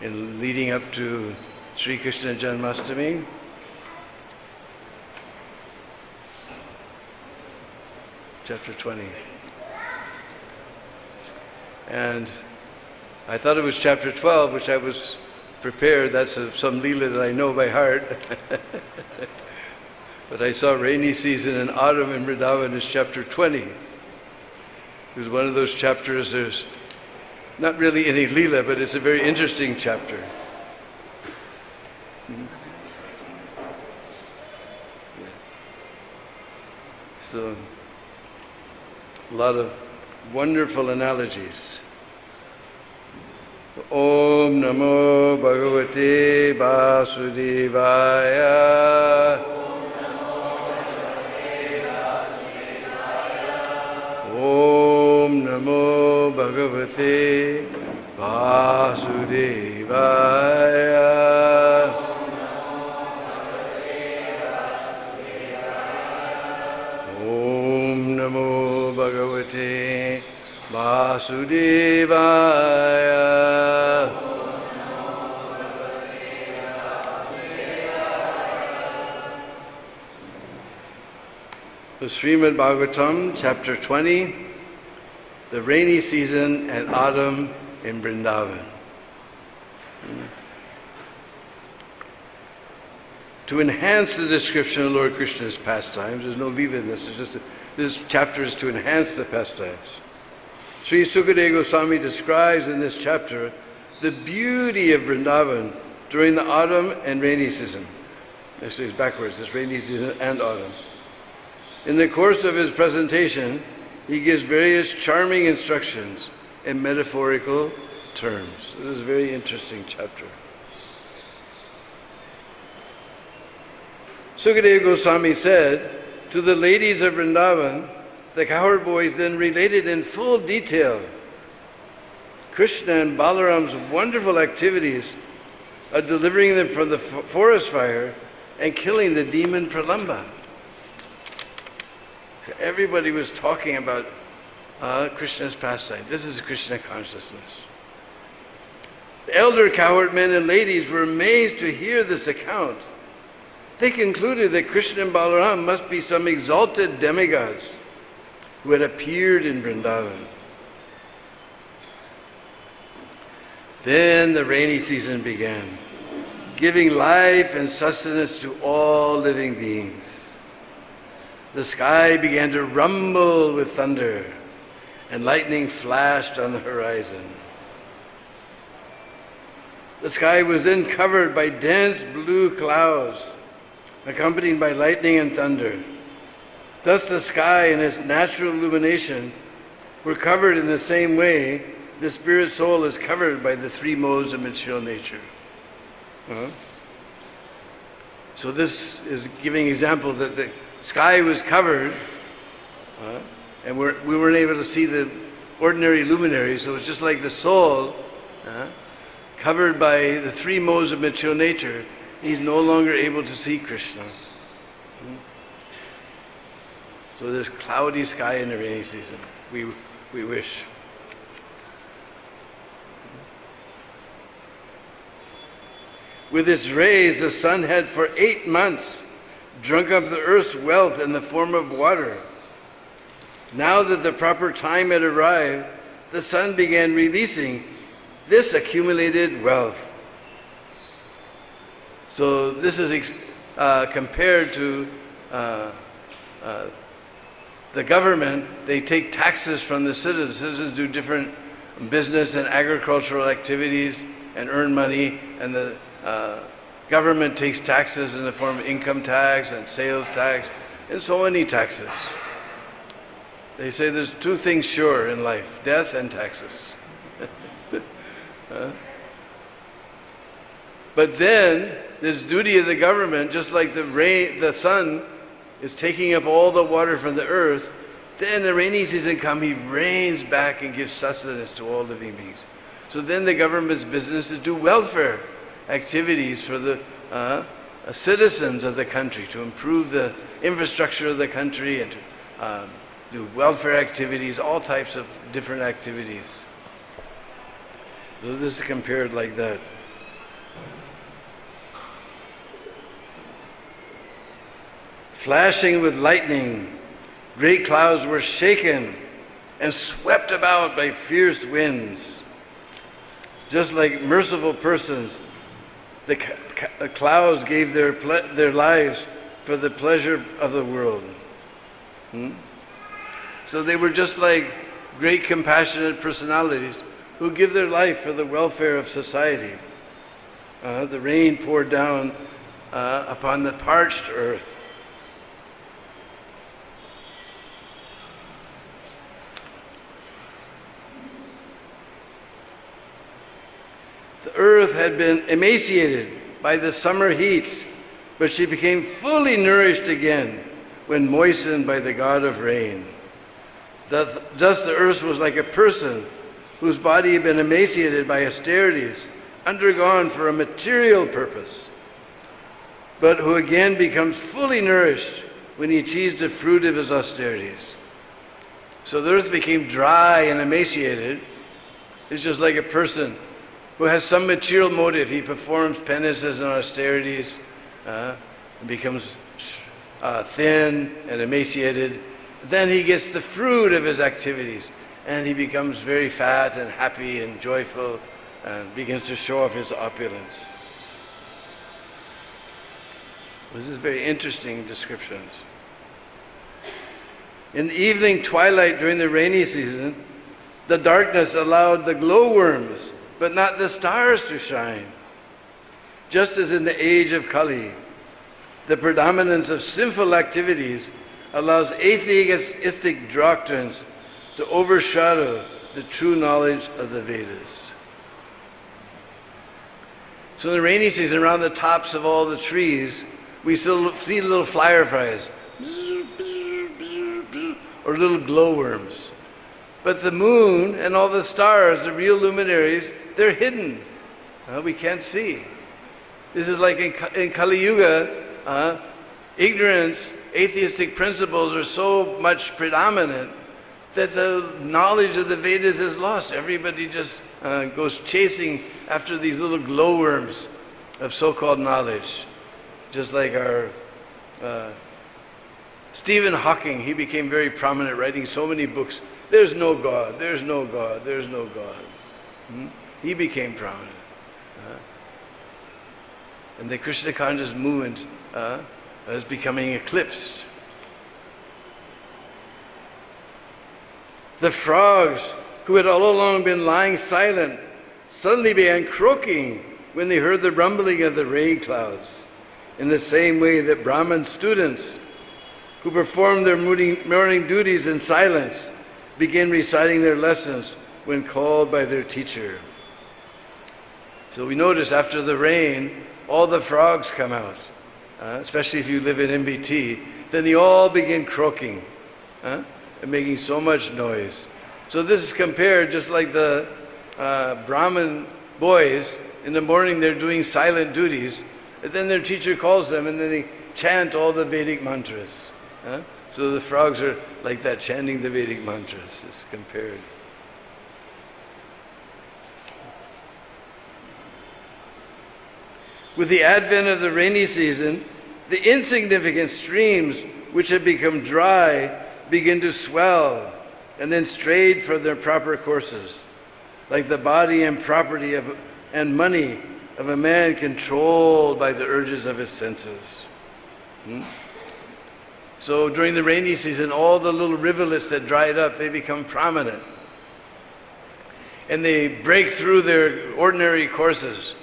in leading up to Sri Krishna Janmashtami. Chapter 20. And I thought it was chapter 12, which I was prepared. That's some Leela that I know by heart. But I saw rainy season and autumn in Vrindavan is chapter 20. It was one of those chapters, there's not really any Leela, but it's a very interesting chapter. So, a lot of wonderful analogies. Om Namo Bhagavate Vasudevaya. Om Namo Bhagavate Om Namo Bhagavate Vasudevaya. Om Namo Bhagavate Vasudevaya. The Srimad Bhagavatam, chapter 20, the rainy season and autumn in Vrindavan. To enhance the description of Lord Krishna's pastimes, there's no lila in this, this chapter is to enhance the pastimes. Sri Sukadeva Goswami describes in this chapter the beauty of Vrindavan during the autumn and rainy season. Actually, it's backwards, it's rainy season and autumn. In the course of his presentation, he gives various charming instructions in metaphorical terms. This is a very interesting chapter. Sukadeva Goswami said, to the ladies of Vrindavan, the cowherd boys then related in full detail Krishna and Balaram's wonderful activities of delivering them from the forest fire and killing the demon Pralamba. So everybody was talking about Krishna's pastime. This is Krishna consciousness. The elder cowherd men and ladies were amazed to hear this account. They concluded that Krishna and Balaram must be some exalted demigods who had appeared in Vrindavan. Then the rainy season began, giving life and sustenance to all living beings. The sky began to rumble with thunder, and lightning flashed on the horizon. The sky was then covered by dense blue clouds, accompanied by lightning and thunder. Thus the sky and its natural illumination were covered in the same way the spirit soul is covered by the three modes of material nature. So this is giving example that the sky was covered, and we weren't able to see the ordinary luminaries, so it's just like the soul, covered by the three modes of material nature. He's no longer able to see Krishna. So there's cloudy sky in the rainy season. We wish. With its rays, the sun had for 8 months drunk up the earth's wealth in the form of water. Now that the proper time had arrived, the sun began releasing this accumulated wealth. So this is compared to the government. They take taxes from the citizens. Citizens do different business and agricultural activities and earn money, and the government takes taxes in the form of income tax and sales tax and so many taxes. They say there's two things sure in life, death and taxes. But then this duty of the government, just like the sun is taking up all the water from the earth, then the rainy season comes, he rains back and gives sustenance to all living beings. So then the government's business is to do welfare activities for the citizens of the country, to improve the infrastructure of the country and to do welfare activities, all types of different activities. So this is compared like that. Flashing with lightning, great clouds were shaken and swept about by fierce winds. Just like merciful persons, the clouds gave their lives for the pleasure of the world. So they were just like great compassionate personalities who give their life for the welfare of society. The rain poured down upon the parched earth. The earth had been emaciated by the summer heat, but she became fully nourished again when moistened by the God of rain. Thus the earth was like a person whose body had been emaciated by austerities, undergone for a material purpose, but who again becomes fully nourished when he achieves the fruit of his austerities. So the earth became dry and emaciated. It's just like a person who has some material motive. He performs penances and austerities, and becomes thin and emaciated. Then he gets the fruit of his activities, and he becomes very fat and happy and joyful, and begins to show off his opulence. This is very interesting descriptions. In the evening twilight during the rainy season, the darkness allowed the glowworms, but not the stars, to shine. Just as in the age of Kali, the predominance of sinful activities allows atheistic doctrines to overshadow the true knowledge of the Vedas. So in the rainy season, around the tops of all the trees, we still see little fireflies, or little glowworms. But the moon and all the stars, the real luminaries, they're hidden. We can't see. This is like in Kali Yuga, ignorance, atheistic principles are so much predominant that the knowledge of the Vedas is lost. Everybody just goes chasing after these little glowworms of so-called knowledge. Just like our Stephen Hawking, he became very prominent, writing so many books. There's no God, there's no God, there's no God. He became prominent. And the Krishna conscious movement is becoming eclipsed. The frogs, who had all along been lying silent, suddenly began croaking when they heard the rumbling of the rain clouds, in the same way that Brahman students, who perform their morning duties in silence, begin reciting their lessons when called by their teacher. So we notice after the rain, all the frogs come out, especially if you live in MBT. Then they all begin croaking and making so much noise. So this is compared just like the Brahmin boys, in the morning they're doing silent duties, and then their teacher calls them and then they chant all the Vedic mantras. So the frogs are like that, chanting the Vedic mantras. It's compared. With the advent of the rainy season, the insignificant streams which have become dry begin to swell and then strayed from their proper courses, like the body and property and money of a man controlled by the urges of his senses. So during the rainy season, all the little rivulets that dried up, they become prominent. And they break through their ordinary courses.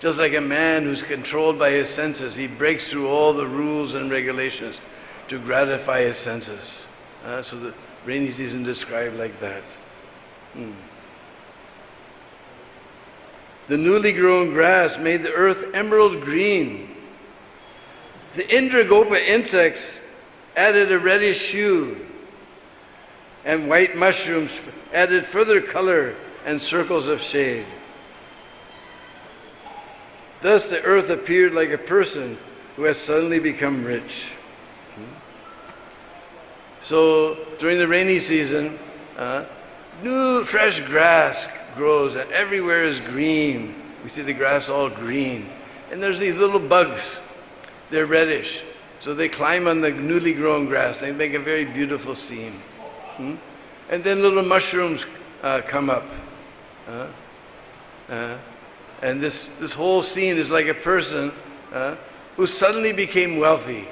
Just like a man who's controlled by his senses, he breaks through all the rules and regulations to gratify his senses. So the rainy season described like that. The newly grown grass made the earth emerald green. The Indragopa insects added a reddish hue, and white mushrooms added further color and circles of shade. Thus the earth appeared like a person who has suddenly become rich. So during the rainy season, new fresh grass grows and everywhere is green. We see the grass all green. And there's these little bugs. They're reddish. So they climb on the newly grown grass. They make a very beautiful scene. And then little mushrooms come up. And this whole scene is like a person who suddenly became wealthy.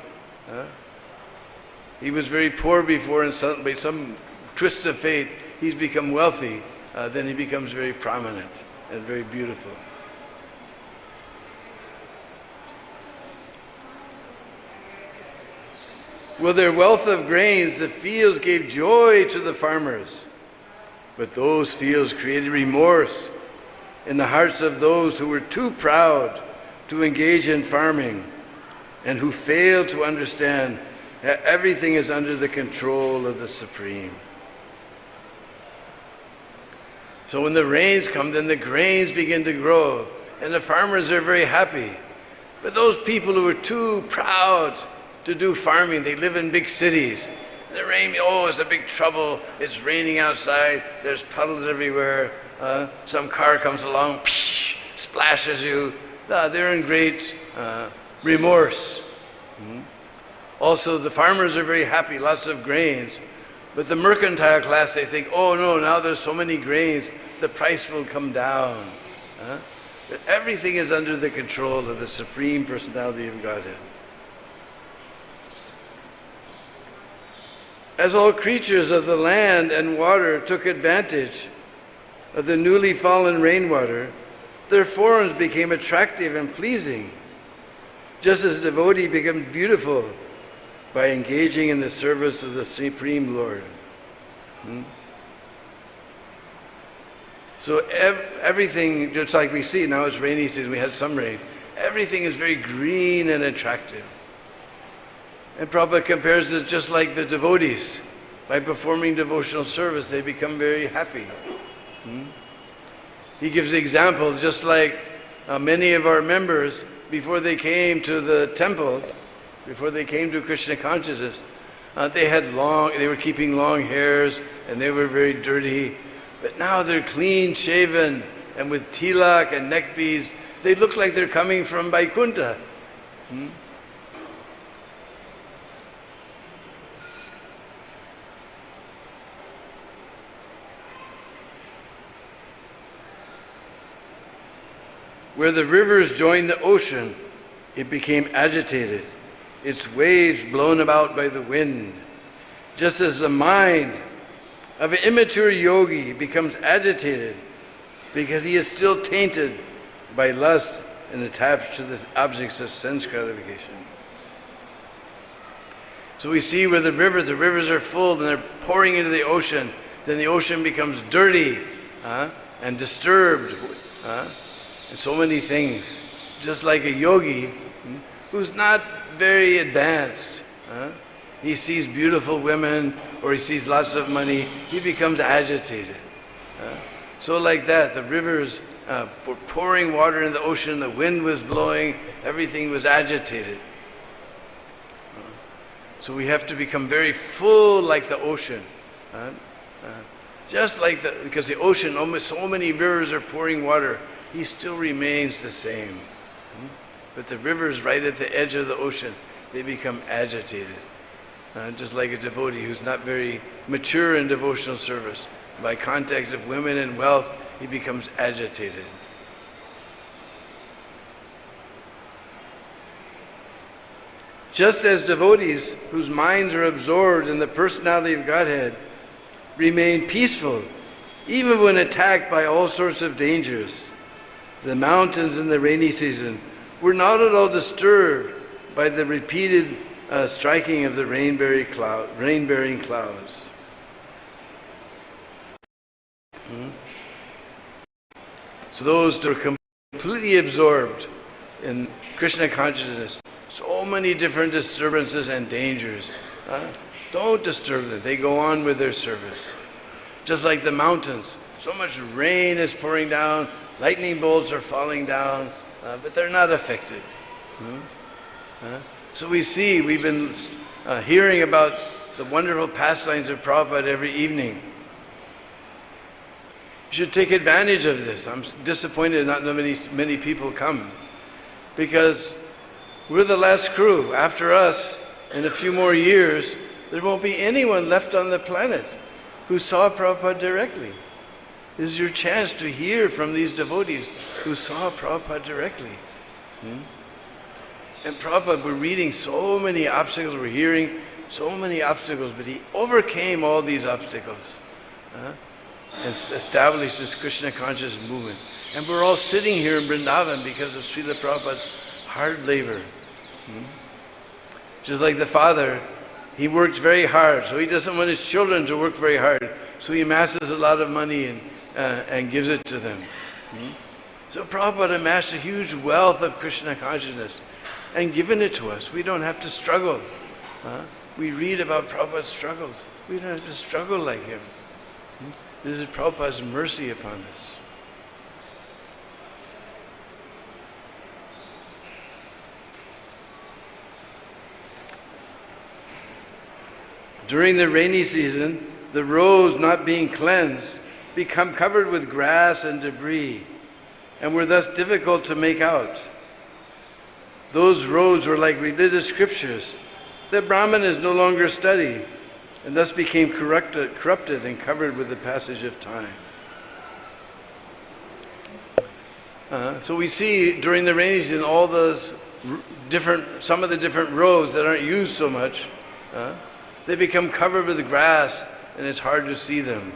He was very poor before, and suddenly, by some twist of fate, he's become wealthy. Then he becomes very prominent and very beautiful. With their wealth of grains, the fields gave joy to the farmers. But those fields created remorse in the hearts of those who were too proud to engage in farming and who failed to understand that everything is under the control of the Supreme. So when the rains come, then the grains begin to grow, and the farmers are very happy. But those people who are too proud to do farming, they live in big cities. The rain, oh, it's a big trouble. It's raining outside. There's puddles everywhere. Some car comes along, splashes you. They're in great remorse. Also, the farmers are very happy, lots of grains. But the mercantile class, they think, oh no, now there's so many grains, the price will come down. But everything is under the control of the Supreme Personality of Godhead. As all creatures of the land and water took advantage of the newly fallen rainwater, their forms became attractive and pleasing, just as a devotee becomes beautiful by engaging in the service of the Supreme Lord. So everything, just like we see, now it's rainy season, we had some rain, everything is very green and attractive. And Prabhupada compares it just like the devotees. By performing devotional service, they become very happy. He gives the example, just like many of our members, before they came to the temple, before they came to Krishna consciousness, they were keeping long hairs and they were very dirty. But now they're clean shaven and with tilak and neck beads. They look like they're coming from Vaikuntha. Where the rivers joined the ocean, it became agitated, its waves blown about by the wind. Just as the mind of an immature yogi becomes agitated because he is still tainted by lust and attached to the objects of sense gratification. So we see where the rivers are full and they're pouring into the ocean, then the ocean becomes dirty and disturbed. And so many things. Just like a yogi who's not very advanced. He sees beautiful women or he sees lots of money, he becomes agitated. So like that, the rivers were pouring water in the ocean, the wind was blowing, everything was agitated. So we have to become very full like the ocean. Just like because the ocean, almost so many rivers are pouring water, he still remains the same. But the rivers right at the edge of the ocean, they become agitated. Just like a devotee who's not very mature in devotional service. By contact of women and wealth, he becomes agitated. Just as devotees whose minds are absorbed in the personality of Godhead remain peaceful even when attacked by all sorts of dangers, the mountains in the rainy season were not at all disturbed by the repeated striking of the rain-bearing clouds. So those that are completely absorbed in Krishna consciousness, so many different disturbances and dangers. Don't disturb them. They go on with their service. Just like the mountains, so much rain is pouring down, lightning bolts are falling down, but they're not affected. So we see, we've been hearing about the wonderful pastimes of Prabhupada every evening. You should take advantage of this. I'm disappointed not many people come, because we're the last crew. After us, in a few more years, there won't be anyone left on the planet who saw Prabhupada directly. This is your chance to hear from these devotees who saw Prabhupada directly. And Prabhupada, we're reading so many obstacles, we're hearing so many obstacles, but he overcame all these obstacles and established this Krishna conscious movement. And we're all sitting here in Vrindavan because of Srila Prabhupada's hard labor. Just like the father, he works very hard, so he doesn't want his children to work very hard, so he amasses a lot of money and gives it to them. So Prabhupada amassed a huge wealth of Krishna consciousness and given it to us. We don't have to struggle. We read about Prabhupada's struggles. We don't have to struggle like him. This is Prabhupada's mercy upon us. During the rainy season, the roads not being cleansed become covered with grass and debris, and were thus difficult to make out. Those roads were like religious scriptures that Brahmanas no longer study, and thus became corrupted and covered with the passage of time. So we see during the rainy season all those some of the different roads that aren't used so much, they become covered with grass and it's hard to see them.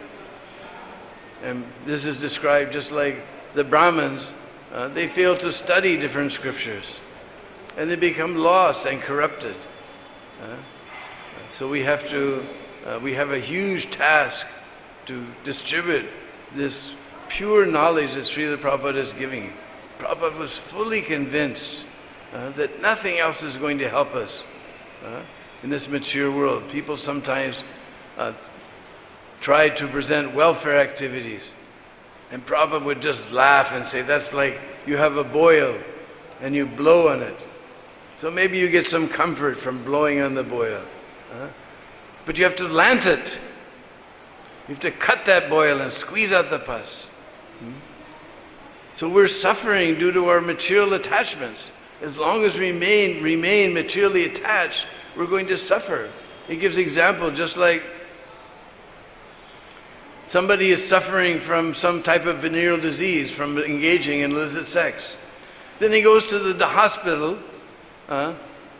And this is described just like the Brahmins, they fail to study different scriptures and they become lost and corrupted. So we have a huge task to distribute this pure knowledge that Srila Prabhupada is giving. Prabhupada was fully convinced that nothing else is going to help us in this mature world. People sometimes try to present welfare activities, and Prabhupada would just laugh and say, that's like you have a boil and you blow on it. So maybe you get some comfort from blowing on the boil. But you have to lance it. You have to cut that boil and squeeze out the pus. So we're suffering due to our material attachments. As long as we remain materially attached, we're going to suffer. It gives example, just like somebody is suffering from some type of venereal disease from engaging in illicit sex. Then he goes to the hospital,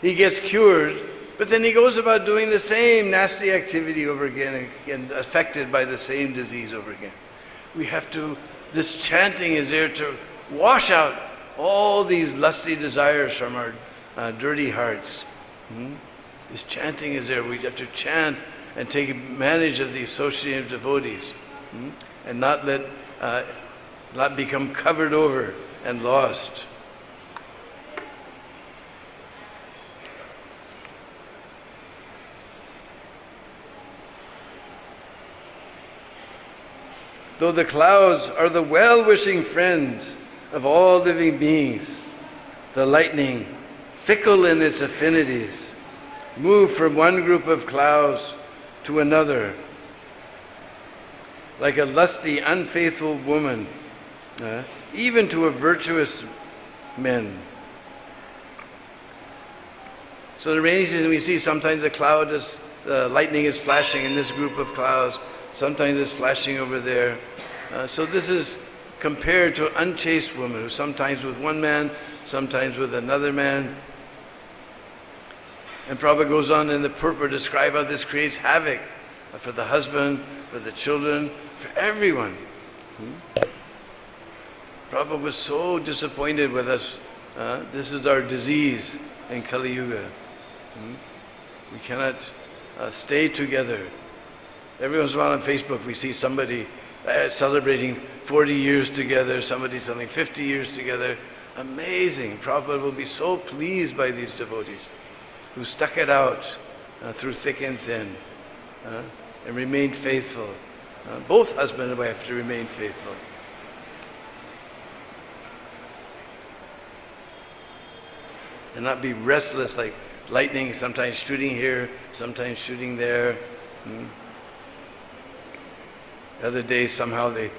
he gets cured, but then he goes about doing the same nasty activity over again and affected by the same disease over again. This chanting is there to wash out all these lusty desires from our dirty hearts. This chanting is there. We have to chant and take advantage of the associative devotees, and not become covered over and lost. Though the clouds are the well-wishing friends of all living beings, the lightning, fickle in its affinities, move from one group of clouds to another, like a lusty, unfaithful woman, even to a virtuous man. So in the rainy season we see sometimes the lightning is flashing in this group of clouds, sometimes it's flashing over there. So this is compared to an unchaste woman who's sometimes with one man, sometimes with another man. And Prabhupada goes on in the purport to describe how this creates havoc for the husband, for the children, for everyone. Prabhupada was so disappointed with us. This is our disease in Kali Yuga. We cannot stay together. Every once in a while on Facebook we see somebody celebrating 40 years together, somebody celebrating 50 years together. Amazing. Prabhupada will be so pleased by these devotees who stuck it out through thick and thin and remained faithful. Both husband and wife have to remain faithful. And not be restless like lightning, sometimes shooting here, sometimes shooting there. The other day somehow they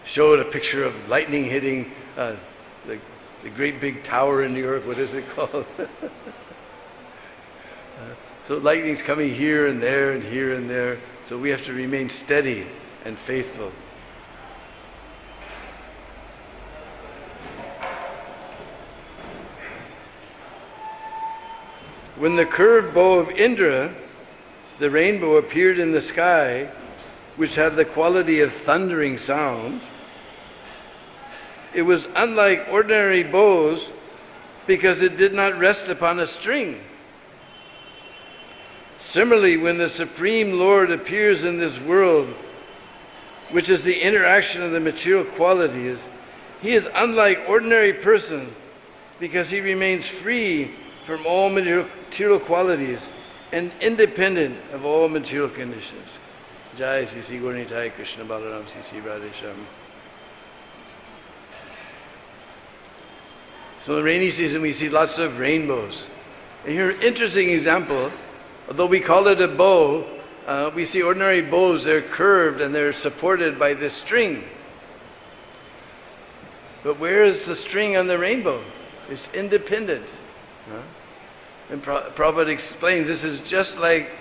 showed a picture of lightning hitting the great big tower in New York. What is it called? So lightning's coming here and there and here and there. So we have to remain steady and faithful. When the curved bow of Indra, the rainbow, appeared in the sky, which had the quality of thundering sound, it was unlike ordinary bows because it did not rest upon a string. Similarly, when the Supreme Lord appears in this world, which is the interaction of the material qualities, he is unlike ordinary person because he remains free from all material qualities and independent of all material conditions. Jai Sisi Gurnitai Krishna Balaram Sisi Radhesham. So in the rainy season we see lots of rainbows. And here, interesting example, although we call it a bow, we see ordinary bows, they're curved and they're supported by this string. But where is the string on the rainbow? It's independent. And Prabhupada explains this is just like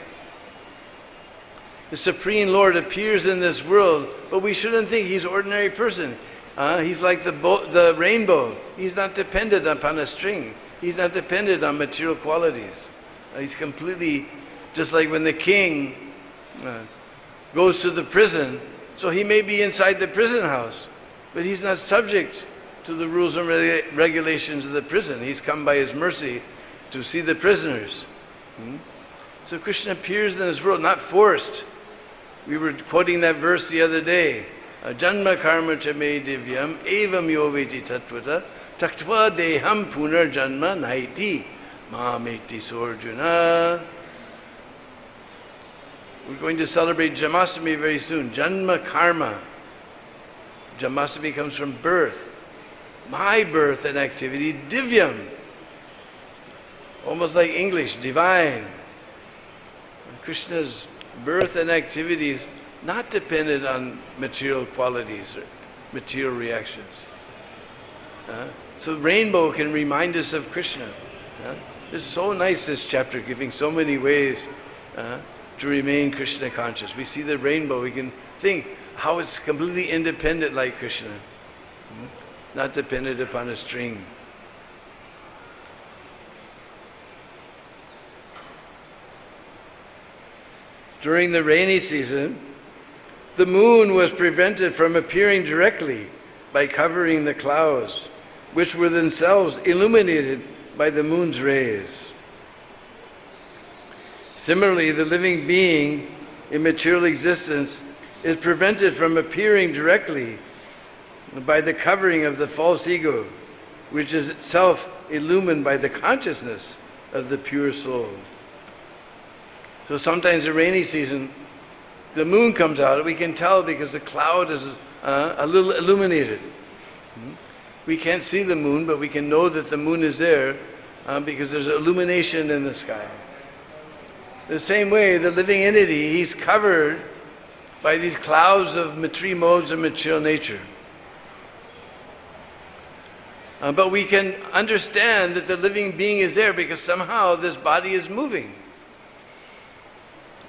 the Supreme Lord appears in this world, but we shouldn't think he's an ordinary person. He's like the rainbow. He's not dependent upon a string. He's not dependent on material qualities. He's completely, just like when the king goes to the prison, so he may be inside the prison house, but he's not subject to the rules and regulations of the prison. He's come by his mercy to see the prisoners. So Krishna appears in this world, not forced. We were quoting that verse the other day. Janma karma cha me divyam evam yoveti tattvata taktva deham punar janma naiti mameti sorjuna. We're going to celebrate Janmashtami very soon. Janma karma. Janmashtami comes from birth. My birth and activity, divyam. Almost like English, divine. Krishna's birth and activities not dependent on material qualities or material reactions. So rainbow can remind us of Krishna. It's so nice, this chapter, giving so many ways to remain Krishna conscious. We see the rainbow, we can think how it's completely independent like Krishna, not dependent upon a string. During the rainy season, the moon was prevented from appearing directly by covering the clouds, which were themselves illuminated by the moon's rays. Similarly, the living being in material existence is prevented from appearing directly by the covering of the false ego, which is itself illumined by the consciousness of the pure soul. So sometimes in rainy season, the moon comes out. We can tell because the cloud is a little illuminated. We can't see the moon, but we can know that the moon is there because there's illumination in the sky. The same way, the living entity, he's covered by these clouds of three modes of material nature. But we can understand that the living being is there because somehow this body is moving.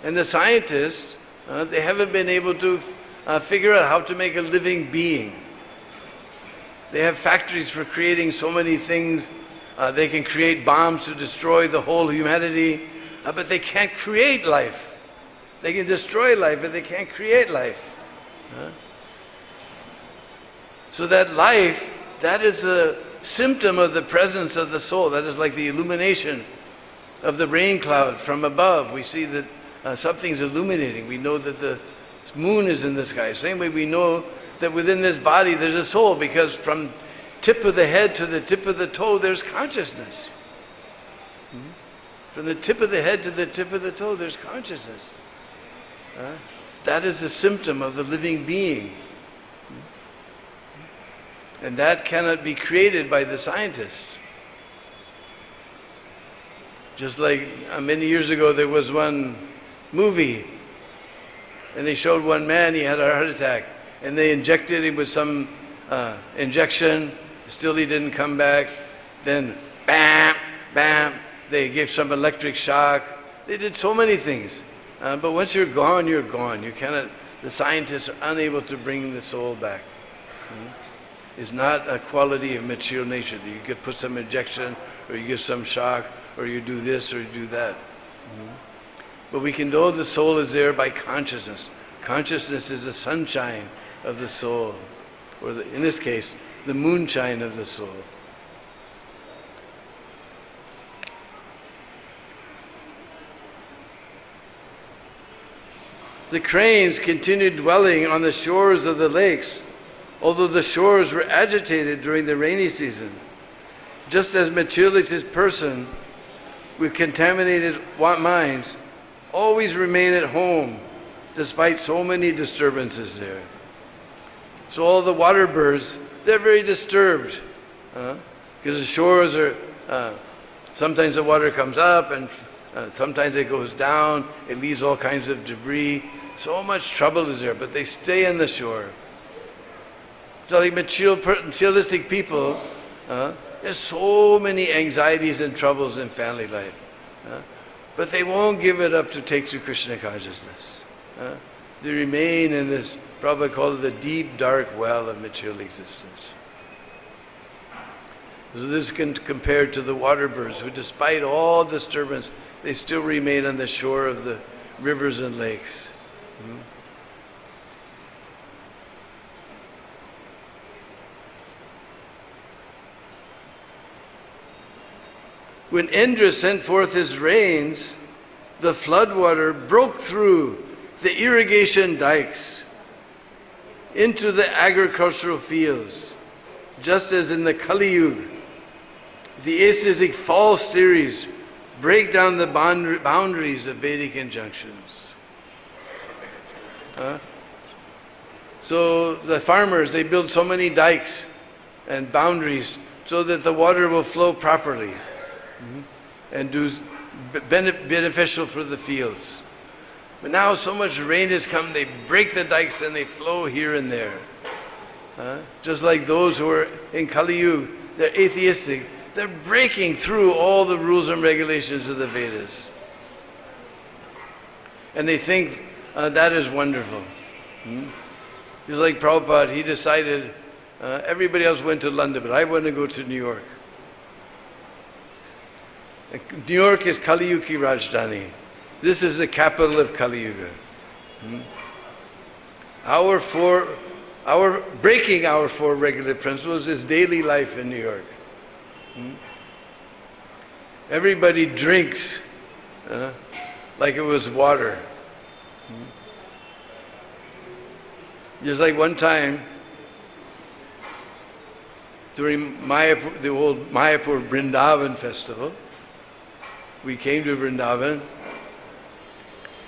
And the scientists, they haven't been able to figure out how to make a living being. They have factories for creating so many things. They can create bombs to destroy the whole humanity, but they can't create life. They can destroy life, but they can't create life. So that life, that is a symptom of the presence of the soul. That is like the illumination of the rain cloud from above. We see that something's illuminating. We know that the moon is in the sky. Same way we know that within this body there's a soul, because from tip of the head to the tip of the toe there's consciousness. From the tip of the head to the tip of the toe there's consciousness. That is a symptom of the living being. And that cannot be created by the scientist. Just like many years ago there was one movie, and they showed one man, he had a heart attack, and they injected him with some injection, still he didn't come back. Then bam, bam, they gave some electric shock. They did so many things. But once you're gone, you're gone. You cannot, the scientists are unable to bring the soul back. It's not a quality of material nature that you could put some injection, or you give some shock, or you do this, or you do that. But we can know the soul is there by consciousness. Consciousness is the sunshine of the soul, or in this case, the moonshine of the soul. The cranes continued dwelling on the shores of the lakes, although the shores were agitated during the rainy season. Just as materialistic person with contaminated minds always remain at home despite so many disturbances there. So all the water birds, they're very disturbed, because the shores are, sometimes the water comes up and sometimes it goes down, it leaves all kinds of debris. So much trouble is there, but they stay on the shore. So like materialistic people, there's so many anxieties and troubles in family life. But they won't give it up to take to Krishna consciousness. They remain in this, Prabhupada called it the deep, dark well of material existence. So this can compare to the water birds who, despite all disturbance, they still remain on the shore of the rivers and lakes. When Indra sent forth his rains, the floodwater broke through the irrigation dikes into the agricultural fields, just as in the Kali Yuga, the aesthetic false theories break down the boundaries of Vedic injunctions. So the farmers, they build so many dikes and boundaries so that the water will flow properly and do beneficial for the fields. But now so much rain has come, they break the dikes and they flow here and there. Just like those who are in Kali Yuga, they're atheistic, they're breaking through all the rules and regulations of the Vedas. And they think that is wonderful. Just like Prabhupada, he decided, everybody else went to London, but I want to go to New York. New York is Kali Yuga Rajdhani. This is the capital of Kali Yuga. Breaking our four regular principles is daily life in New York. Everybody drinks like it was water. Just like one time, during Mayapur, the old Mayapur Vrindavan festival, we came to Vrindavan,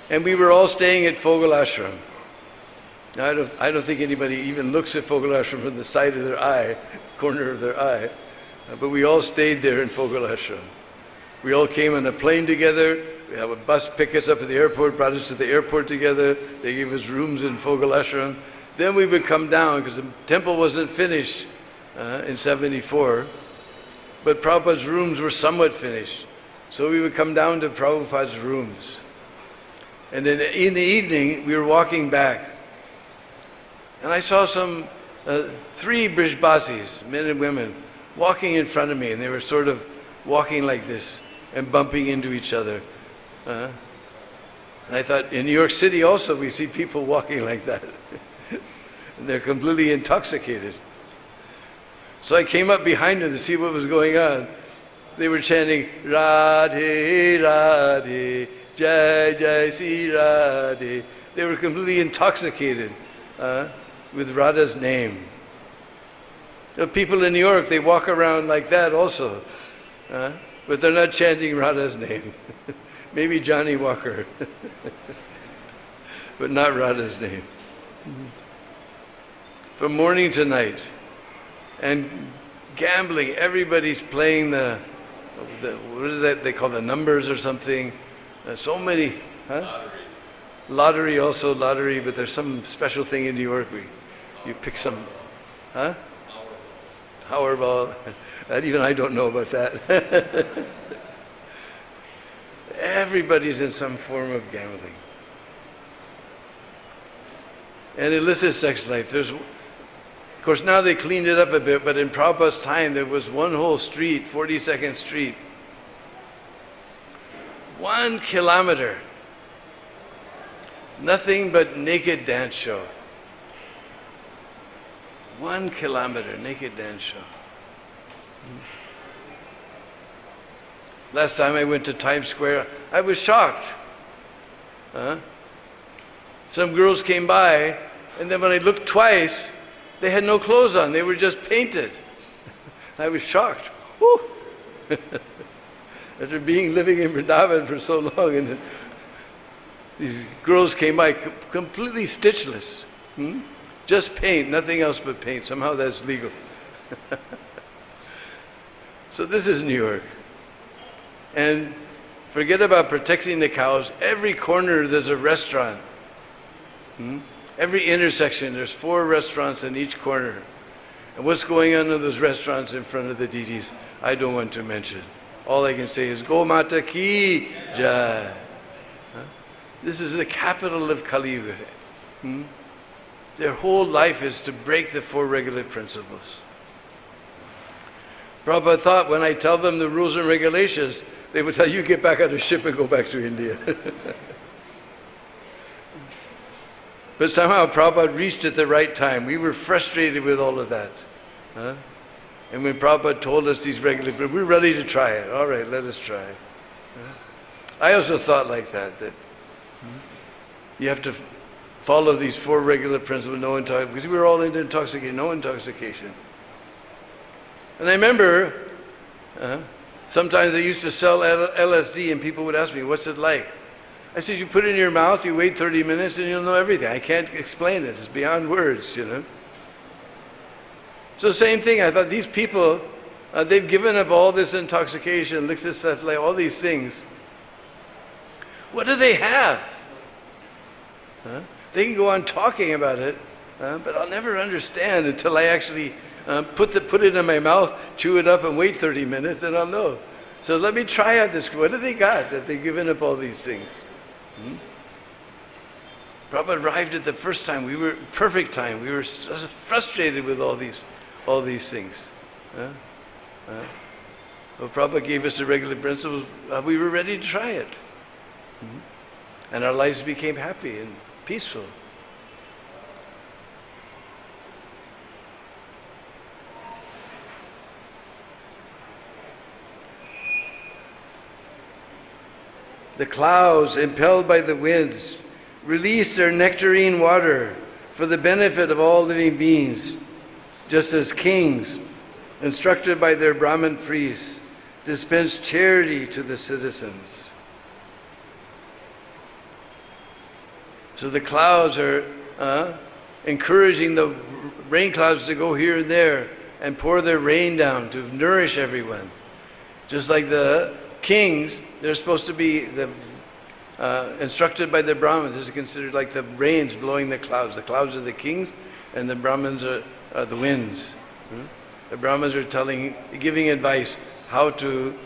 and we were all staying at Fogal Ashram. Now, I don't think anybody even looks at Fogal Ashram from the side of their eye, corner of their eye, but we all stayed there in Fogal Ashram. We all came on a plane together. We had a bus pick us up at the airport, brought us to the airport together. They gave us rooms in Fogal Ashram. Then we would come down, because the temple wasn't finished in 74, but Prabhupada's rooms were somewhat finished. So we would come down to Prabhupada's rooms. And then in the evening, we were walking back. And I saw some 3 Brijbasis, men and women, walking in front of me. And they were sort of walking like this and bumping into each other. And I thought, in New York City also, we see people walking like that. And they're completely intoxicated. So I came up behind them to see what was going on. They were chanting, Radhe, Radhe, Jai, Jai, Si Radhe. They were completely intoxicated with Radha's name. The people in New York, they walk around like that also. But they're not chanting Radha's name. Maybe Johnny Walker. But not Radha's name. From morning to night. And gambling, everybody's playing the what is that they call the numbers or something. So many, Lottery also, lottery, but there's some special thing in New York where you pick some, Powerball. Even I don't know about that. Everybody's in some form of gambling. And illicit sex life. Of course, now they cleaned it up a bit, but in Prabhupada's time, there was one whole street, 42nd Street, 1 kilometer, nothing but naked dance show. 1 kilometer, naked dance show. Last time I went to Times Square, I was shocked. Some girls came by, and then when I looked twice, they had no clothes on. They were just painted. I was shocked. Whew. After living in Vrindavan for so long, and These girls came by completely stitchless. Just paint, nothing else but paint. Somehow that's legal. So this is New York. And forget about protecting the cows. Every corner there's a restaurant. Every intersection there's 4 restaurants in each corner. And what's going on in those restaurants in front of the deities, I don't want to mention. All I can say is, Go Mata Ki Jai. This is the capital of Kali Yuga. Their whole life is to break the 4 regular principles. Prabhupada thought when I tell them the rules and regulations, they would tell you get back on the ship and go back to India. But somehow Prabhupada reached at the right time. We were frustrated with all of that. And when Prabhupada told us these regular principles, we're ready to try it. All right, let us try. I also thought like that you have to follow these 4 regular principles, no intoxication, because we were all into intoxication, no intoxication. And I remember sometimes I used to sell LSD and people would ask me, what's it like? I said, you put it in your mouth, you wait 30 minutes and you'll know everything. I can't explain it. It's beyond words, you know. So same thing, I thought these people, they've given up all this intoxication, like all these things. What do they have? They can go on talking about it, but I'll never understand until I actually put it in my mouth, chew it up and wait 30 minutes, then I'll know. So let me try out this. What do they got that they've given up all these things? Prabhupada arrived at the first time. We were perfect time. We were frustrated with all these things. Well, Prabhupada gave us the regular principles. We were ready to try it. And our lives became happy and peaceful. The clouds, impelled by the winds, release their nectarine water for the benefit of all living beings, just as kings, instructed by their Brahmin priests, dispense charity to the citizens. So the clouds are encouraging the rain clouds to go here and there and pour their rain down to nourish everyone. Just like the kings, they're supposed to be instructed by the Brahmins. This is considered like the rains blowing the clouds. The clouds are the kings and the Brahmins are the winds. The Brahmins are giving advice how to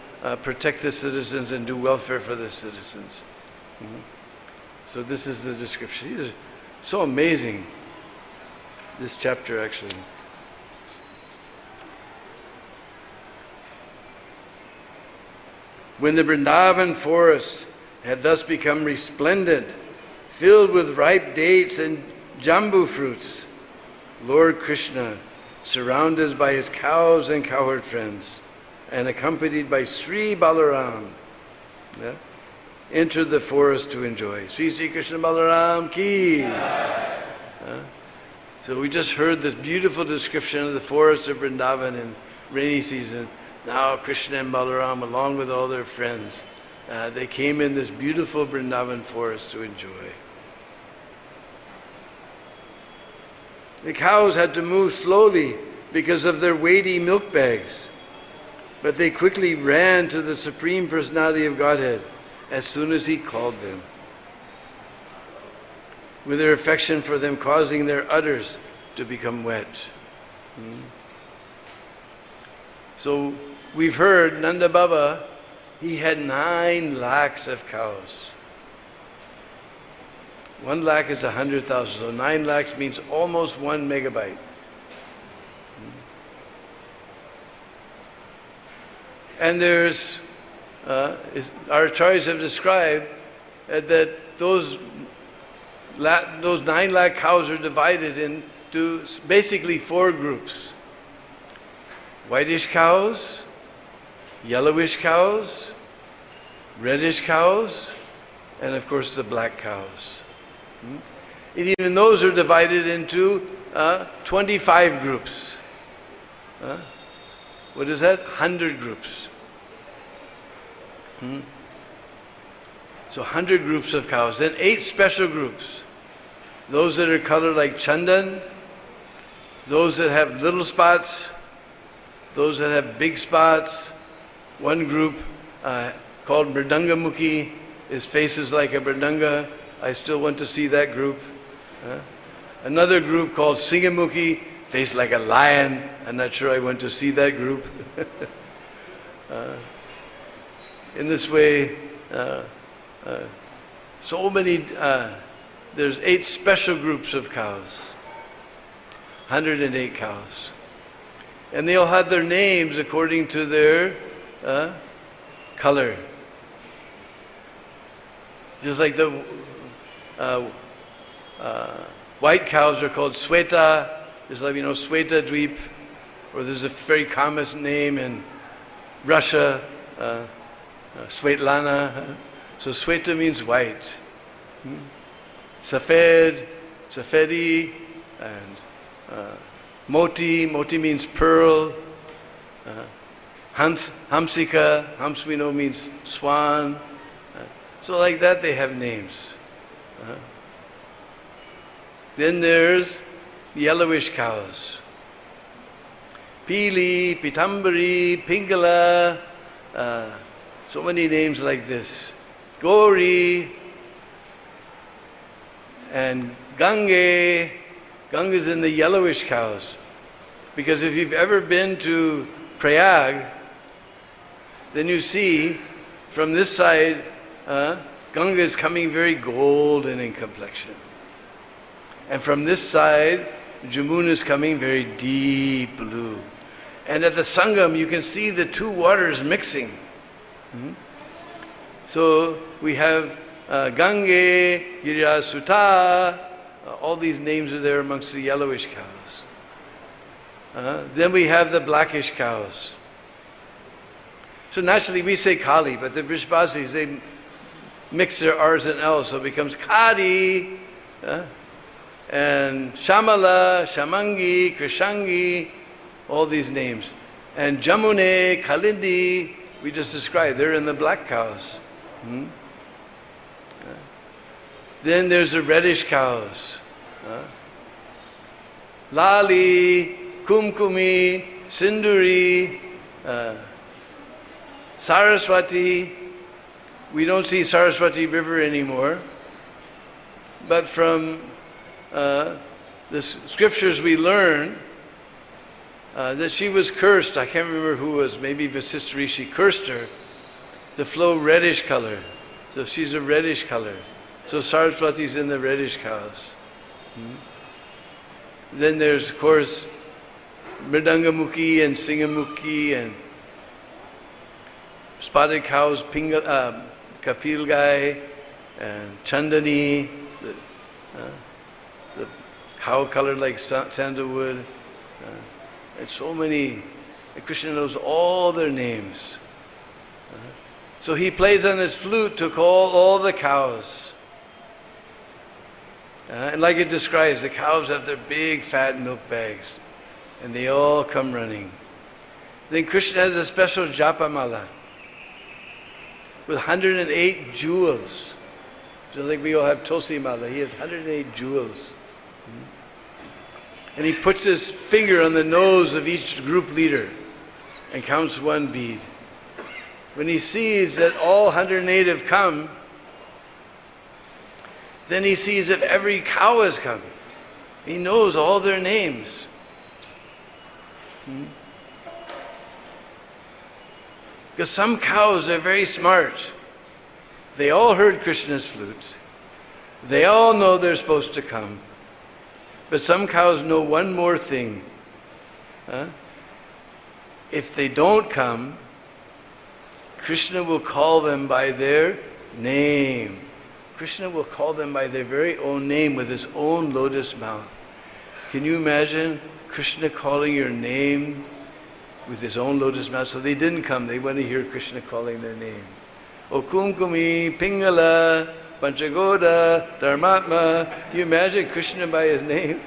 protect the citizens and do welfare for the citizens. So this is the description. It is so amazing, this chapter actually. When the Vrindavan forest had thus become resplendent, filled with ripe dates and jambu fruits, Lord Krishna, surrounded by his cows and cowherd friends, and accompanied by Sri Balaram, entered the forest to enjoy. Sri Krishna Balaram ki. So we just heard this beautiful description of the forest of Vrindavan in rainy season. Now Krishna and Balaram, along with all their friends, they came in this beautiful Vrindavan forest to enjoy. The cows had to move slowly because of their weighty milk bags, but they quickly ran to the Supreme Personality of Godhead as soon as he called them, with their affection for them causing their udders to become wet. So we've heard Nanda Baba, he had 9 lakhs of cows. 1 lakh is 100,000, so 9 lakhs means almost 1 megabyte. And there's, our acharyas have described that those 9 lakh cows are divided into basically 4 groups. Whitish cows, yellowish cows, reddish cows, and of course the black cows. And even those are divided into 25 groups. What is that? 100 groups. So 100 groups of cows. Then 8 special groups. Those that are colored like chandan, those that have little spots, those that have big spots. One group called Mridanga-mukhi, his face is like a mridanga. I still want to see that group. Another group called Singamukhi, face like a lion. I'm not sure I want to see that group. In this way, so many, there's 8 special groups of cows. 108 cows. And they all have their names according to their color. Just like the white cows are called Sweta, just like Sweta Dweep, or there's a very common name in Russia, Svetlana. So Sweta means white. Safed, Safedi, and Moti, Moti means pearl. Hamsika, Hams we know means swan. So like that they have names. Then there's yellowish cows. Pili, Pitambari, Pingala, so many names like this. Gori and Gange. Gange is in the yellowish cows. Because if you've ever been to Prayag, then you see from this side, Ganga is coming very golden in complexion. And from this side, Jamuna is coming very deep blue. And at the Sangam, you can see the 2 waters mixing. So we have Gange, Girasuta, all these names are there amongst the yellowish cows. Then we have the blackish cows. So naturally we say Kali, but the Brishbasis, they mix their R's and L's, so it becomes Kadi, and Shamala, Shamangi, Krishangi, all these names. And Jamune, Kalindi, we just described, they're in the black cows. Then there's the reddish cows. Lali, Kumkumi, Sinduri, Saraswati. We don't see Saraswati River anymore. But from the scriptures we learn that she was cursed. I can't remember who was, maybe Vasishtha Rishi cursed her to flow reddish color. So she's a reddish color. So Saraswati's in the reddish cows. Then there's, of course, Mridanga-mukhi and Singamukhi and spotted cows, Kapilgai and Chandani, the cow colored like sandalwood. And so many, and Krishna knows all their names. So he plays on his flute to call all the cows. And like it describes, the cows have their big fat milk bags and they all come running. Then Krishna has a special japamala with 108 jewels. Just like we all have Tulsi Mala, he has 108 jewels. And he puts his finger on the nose of each group leader and counts 1 bead. When he sees that all 108 have come, then he sees if every cow has come. He knows all their names. Because some cows are very smart. They all heard Krishna's flute. They all know they're supposed to come. But some cows know one more thing. If they don't come, Krishna will call them by their name. Krishna will call them by their very own name with his own lotus mouth. Can you imagine Krishna calling your name with his own lotus mouth? So they didn't come. They want to hear Krishna calling their name. O Kumkumi, Pingala, Panchagoda, Dharmatma. You imagine Krishna by his name?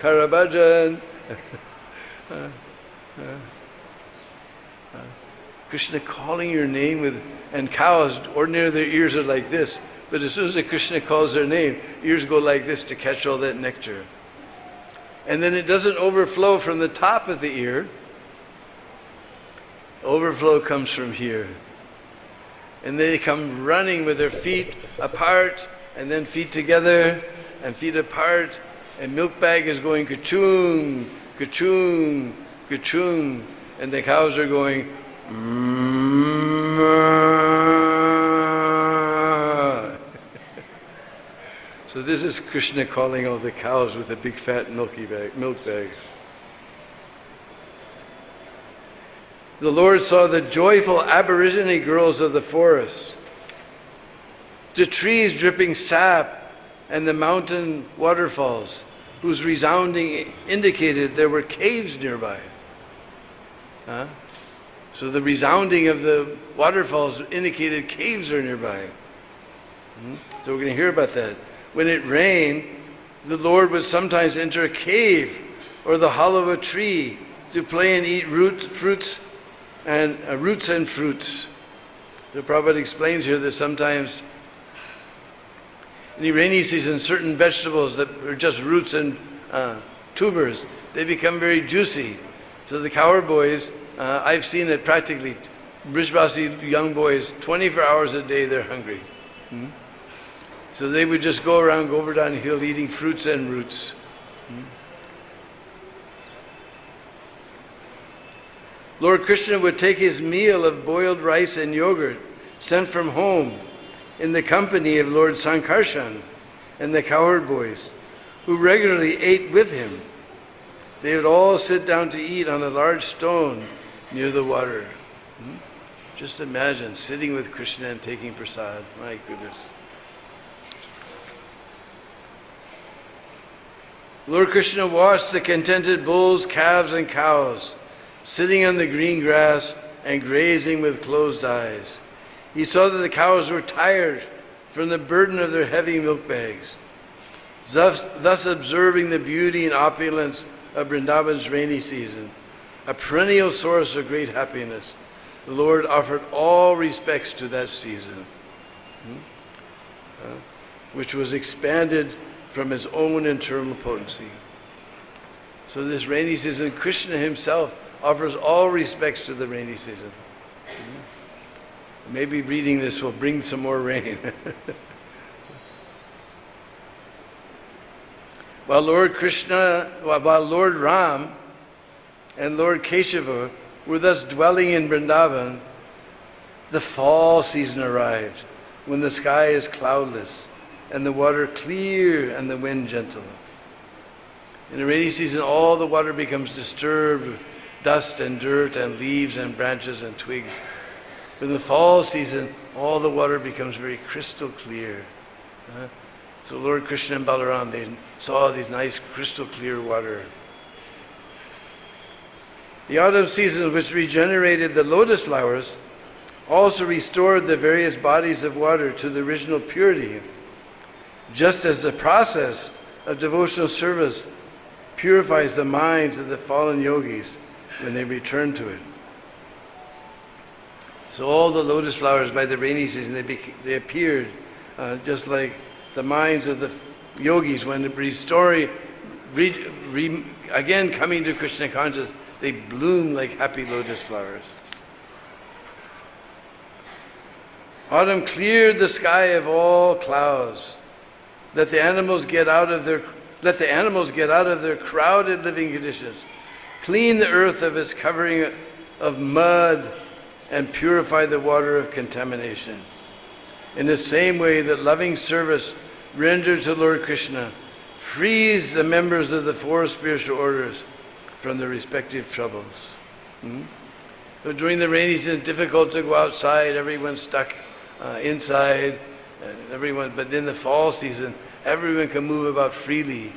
Karabhajan. Krishna calling your name with, And cows, ordinarily their ears are like this, but as soon as Krishna calls their name, ears go like this to catch all that nectar. And then it doesn't overflow from the top of the ear. Overflow comes from here. And they come running with their feet apart, and then feet together, and feet apart, and milk bag is going ka-choong, ka-choong, ka-choong, and the cows are going So this is Krishna calling all the cows with the big fat milk bags. The Lord saw the joyful aborigine girls of the forest, the trees dripping sap, and the mountain waterfalls, whose resounding indicated there were caves nearby. So the resounding of the waterfalls indicated caves are nearby. So we're going to hear about that. When it rained, the Lord would sometimes enter a cave or the hollow of a tree to play and eat fruits and fruits. The Prabhupada explains here that sometimes in the rainy season, certain vegetables that are just roots and tubers, they become very juicy. So the cower boys, I've seen it practically, Brijbasi young boys, 24 hours a day they're hungry. So they would just go around Govardhan Hill eating fruits and roots. Lord Krishna would take his meal of boiled rice and yogurt sent from home in the company of Lord Sankarshan and the cowherd boys, who regularly ate with him. They would all sit down to eat on a large stone near the water. Just imagine sitting with Krishna and taking prasad. My goodness. Lord Krishna watched the contented bulls, calves, and cows sitting on the green grass and grazing with closed eyes. He saw that the cows were tired from the burden of their heavy milk bags. Thus observing the beauty and opulence of Vrindavan's rainy season, a perennial source of great happiness, the Lord offered all respects to that season, which was expanded from his own internal potency. So this rainy season, Krishna himself offers all respects to the rainy season. Maybe reading this will bring some more rain. While Lord Ram and Lord Keshava were thus dwelling in Vrindavan, the fall season arrived, when the sky is cloudless and the water clear and the wind gentle. In the rainy season, all the water becomes disturbed with dust and dirt and leaves and branches and twigs. In the fall season, all the water becomes very crystal clear. So Lord Krishna and Balaram, they saw these nice crystal clear water. The autumn season, which regenerated the lotus flowers, also restored the various bodies of water to the original purity, just as the process of devotional service purifies the minds of the fallen yogis when they return to it. So all the lotus flowers by the rainy season, they appeared just like the minds of the yogis when restoring, again coming to Krishna consciousness, they bloom like happy lotus flowers. Autumn cleared the sky of all clouds. Let the animals get out of their crowded living conditions. Clean the earth of its covering of mud and purify the water of contamination. In the same way that loving service rendered to Lord Krishna frees the members of the four spiritual orders from their respective troubles. So during the rainy season, it's difficult to go outside. Everyone's stuck inside. But in the fall season, everyone can move about freely.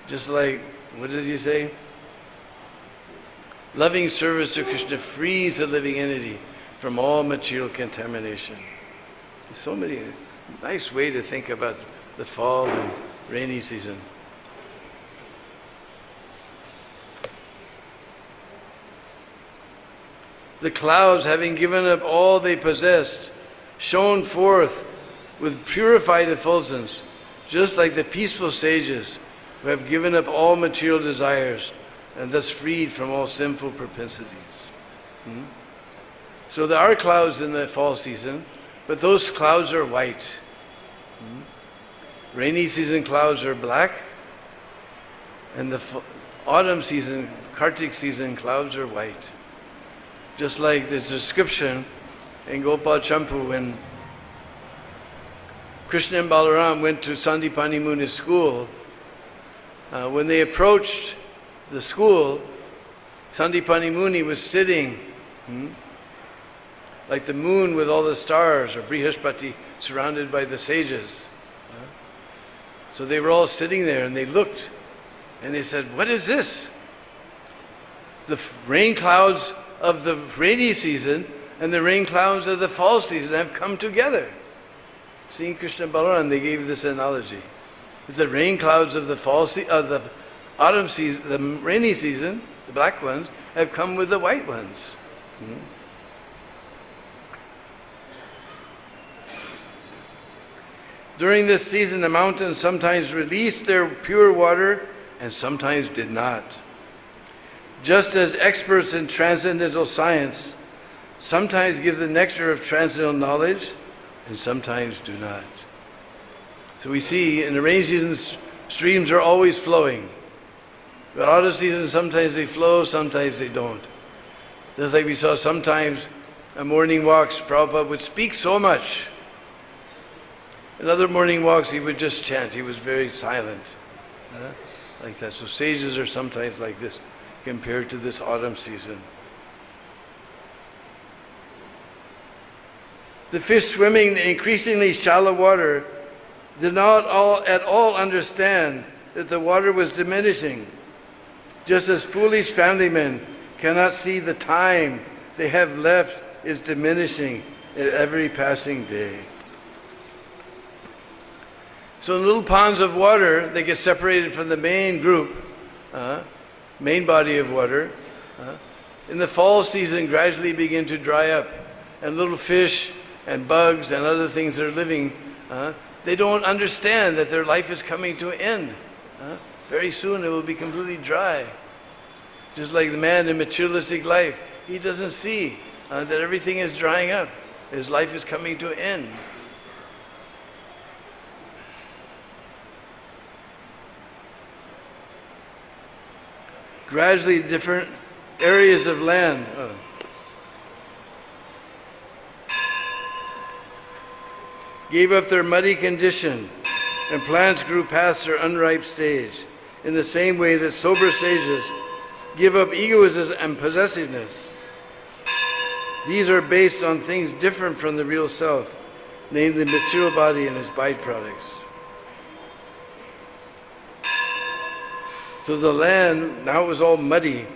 Just like, what did he say? Loving service to Krishna frees the living entity from all material contamination. There's so many nice way to think about the fall and rainy season. The clouds, having given up all they possessed, shone forth with purified effulgence, just like the peaceful sages who have given up all material desires and thus freed from all sinful propensities. So there are clouds in the fall season, but those clouds are white. Rainy season clouds are black, and the autumn season, Kartik season clouds are white. Just like this description in Gopal Champu when Krishna and Balaram went to Sandipani Muni's school. When they approached the school, Sandipani Muni was sitting like the moon with all the stars, or Brihaspati surrounded by the sages. So they were all sitting there and they looked and they said, "What is this?" The rain clouds of the rainy season and the rain clouds of the fall season have come together. Seeing Krishna and Balaram, they gave this analogy. The rain clouds of the the autumn season, the rainy season, the black ones, have come with the white ones. During this season, the mountains sometimes released their pure water and sometimes did not. Just as experts in transcendental science sometimes give the nectar of transcendental knowledge and sometimes do not. So we see in the rainy season, streams are always flowing. But autumn season, sometimes they flow, sometimes they don't. Just like we saw sometimes on morning walks, Prabhupada would speak so much. In other morning walks, he would just chant. He was very silent. Like that. So sages are sometimes like this compared to this autumn season. The fish swimming in the increasingly shallow water did not at all understand that the water was diminishing, just as foolish family men cannot see the time they have left is diminishing at every passing day. So in little ponds of water, they get separated from the main group, main body of water. In the fall season, gradually begin to dry up, and little fish and bugs and other things that are living, they don't understand that their life is coming to an end. Very soon it will be completely dry. Just like the man in materialistic life, he doesn't see that everything is drying up. His life is coming to an end. Gradually different areas of land gave up their muddy condition, and plants grew past their unripe stage, in the same way that sober sages give up egoism and possessiveness. These are based on things different from the real self, namely the material body and its byproducts. So the land, now it was all muddy,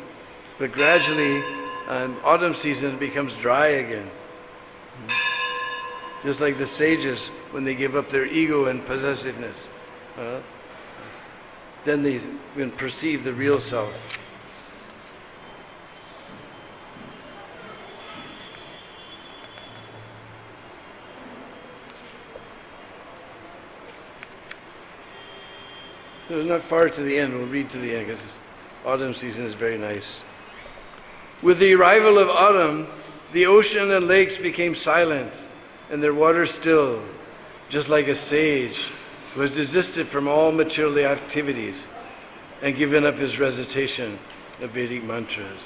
but gradually, in autumn season, it becomes dry again. Just like the sages, when they give up their ego and possessiveness, then they can perceive the real self. So it's not far to the end. We'll read to the end because autumn season is very nice. With the arrival of autumn, the ocean and lakes became silent and their water still, just like a sage who has desisted from all material activities and given up his recitation of Vedic mantras.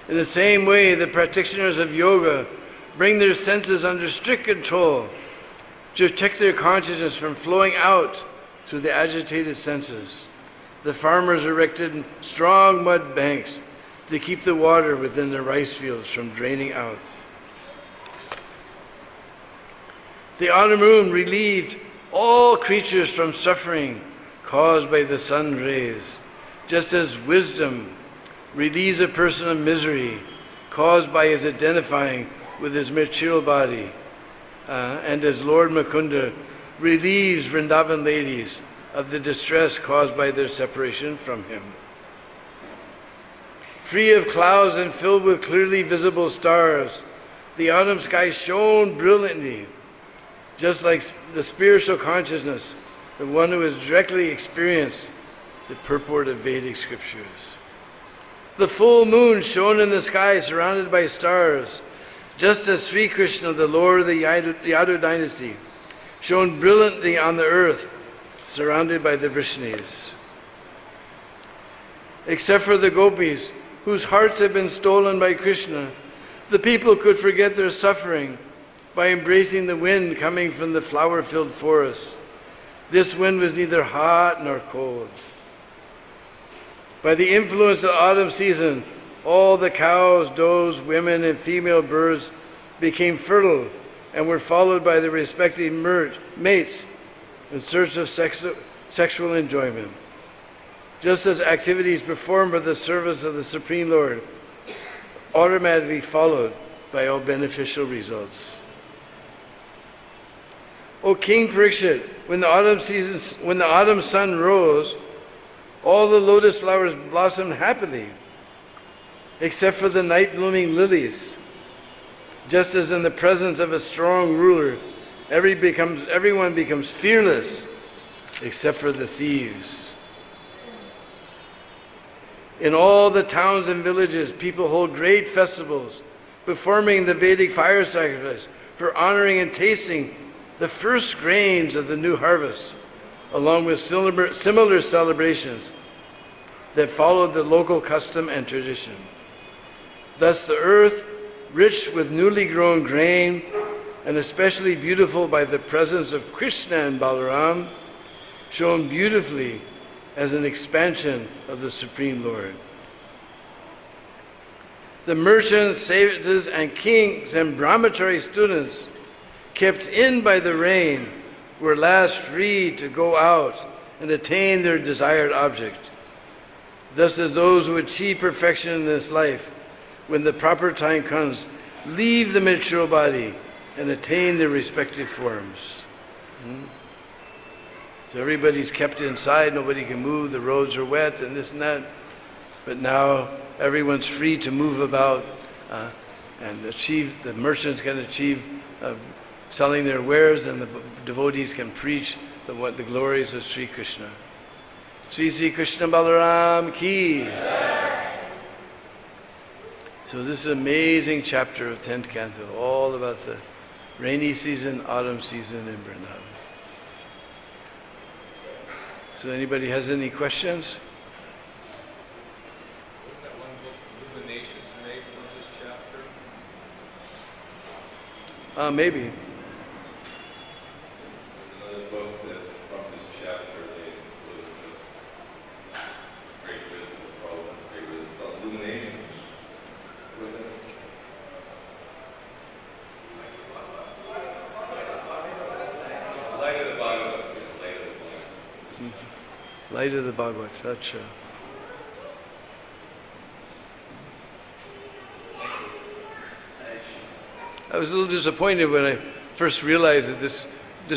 In the same way, the practitioners of yoga bring their senses under strict control to protect their consciousness from flowing out through the agitated senses. The farmers erected strong mud banks to keep the water within the rice fields from draining out. The autumn moon relieved all creatures from suffering caused by the sun rays, just as wisdom relieves a person of misery caused by his identifying with his material body, and as Lord Mukunda relieves Vrindavan ladies of the distress caused by their separation from him. Free of clouds and filled with clearly visible stars, the autumn sky shone brilliantly, just like the spiritual consciousness, the one who has directly experienced the purport of Vedic scriptures. The full moon shone in the sky surrounded by stars, just as Sri Krishna, the Lord of the Yadu dynasty, shone brilliantly on the earth, surrounded by the Vrishnis. Except for the gopis, whose hearts had been stolen by Krishna, the people could forget their suffering by embracing the wind coming from the flower-filled forest. This wind was neither hot nor cold. By the influence of the autumn season, all the cows, does, women, and female birds became fertile and were followed by their respective mates in search of sexual enjoyment. Just as activities performed for the service of the Supreme Lord automatically followed by all beneficial results. O King Parikshit, when the autumn sun rose, all the lotus flowers blossomed happily, except for the night-blooming lilies. Just as in the presence of a strong ruler, everyone becomes fearless, except for the thieves. In all the towns and villages, people hold great festivals, performing the Vedic fire sacrifice for honoring and tasting the first grains of the new harvest, along with similar celebrations that followed the local custom and tradition. Thus the earth, rich with newly grown grain, and especially beautiful by the presence of Krishna and Balaram, shone beautifully as an expansion of the Supreme Lord. The merchants, sages, and kings and brahmachari students kept in by the rain were last free to go out and attain their desired object. Thus as those who achieve perfection in this life, when the proper time comes, leave the material body and attain their respective forms. So everybody's kept inside, nobody can move, the roads are wet and this and that. But now everyone's free to move about and achieve, the merchants can achieve selling their wares, and the devotees can preach the glories of Sri Krishna. Sri Krishna Balaram ki. So this is an amazing chapter of 10th canto, all about the rainy season, autumn season in Vrindavan. So anybody has any questions? Wasn't that one book, Illuminations, made from this chapter? Maybe. Another book that from this chapter was Great Wisdom, Prabhupada's Great Wisdom, called Illuminations. With it. Light of the Bhagavatam. Light of the Bhagavad, that's I was a little disappointed when I first realized that this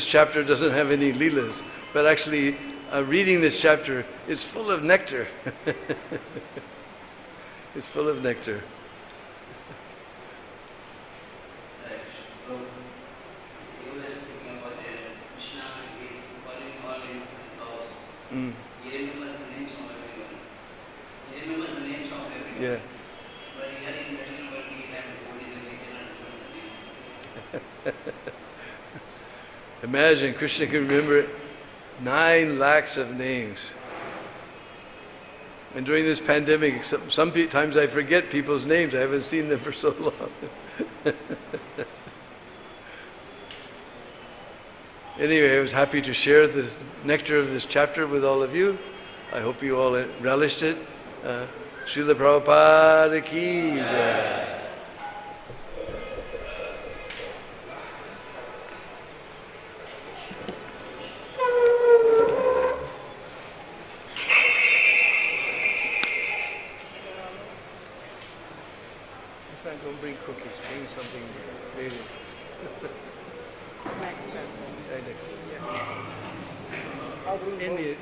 chapter doesn't have any leelas, but actually reading this chapter is full of nectar. It's full of nectar. He remembers the names of everyone. He remembers the names of everyone. Yeah. But here in Darshan, but we have devotees and we cannot remember the names. Imagine Krishna can remember 9 lakhs of names. And during this pandemic, sometimes I forget people's names. I haven't seen them for so long. Anyway, I was happy to share this nectar of this chapter with all of you. I hope you all relished it. Srila Prabhupada ki jai. Don't bring cookies, bring something later.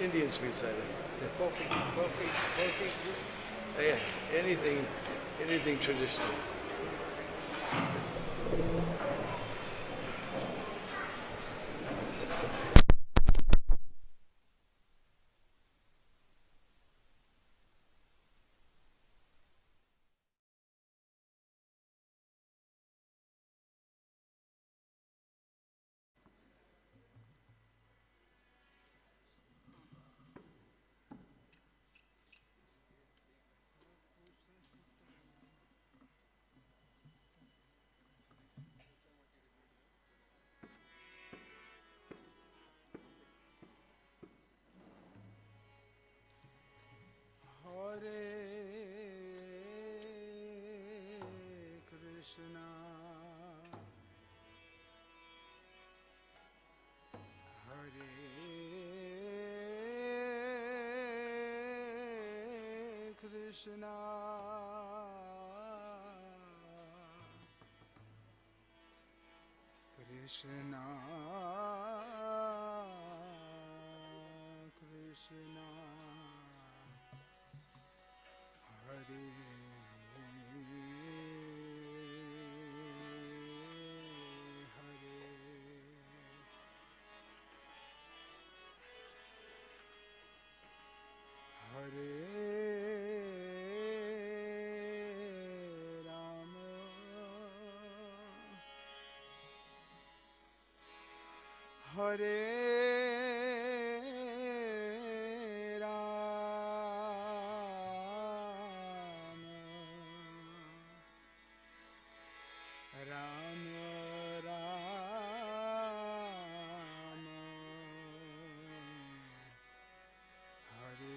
Indian sweets, I think. Yeah, anything traditional. Krishna, Krishna, Krishna, Hare Hare Hare Ram, Ram Ram, Hare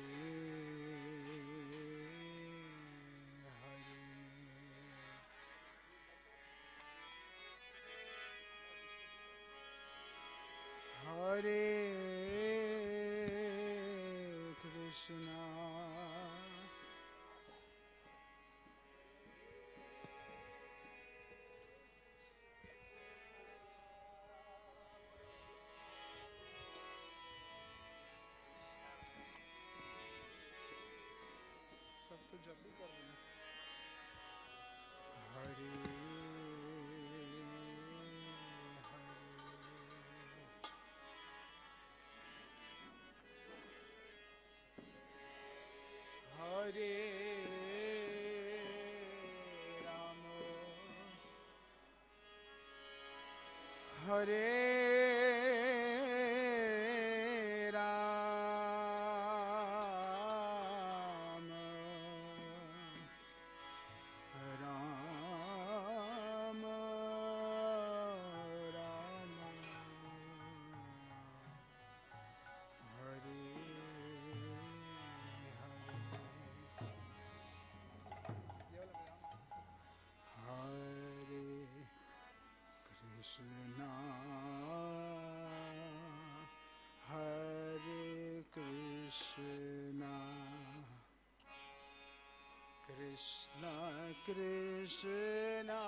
Hare Krishna, सब तो जब भी कर रहे हैं हरे Hare Ram, Hare Ram, Ram Ram, Hare Hare Krishna, Hare Krishna, Krishna Krishna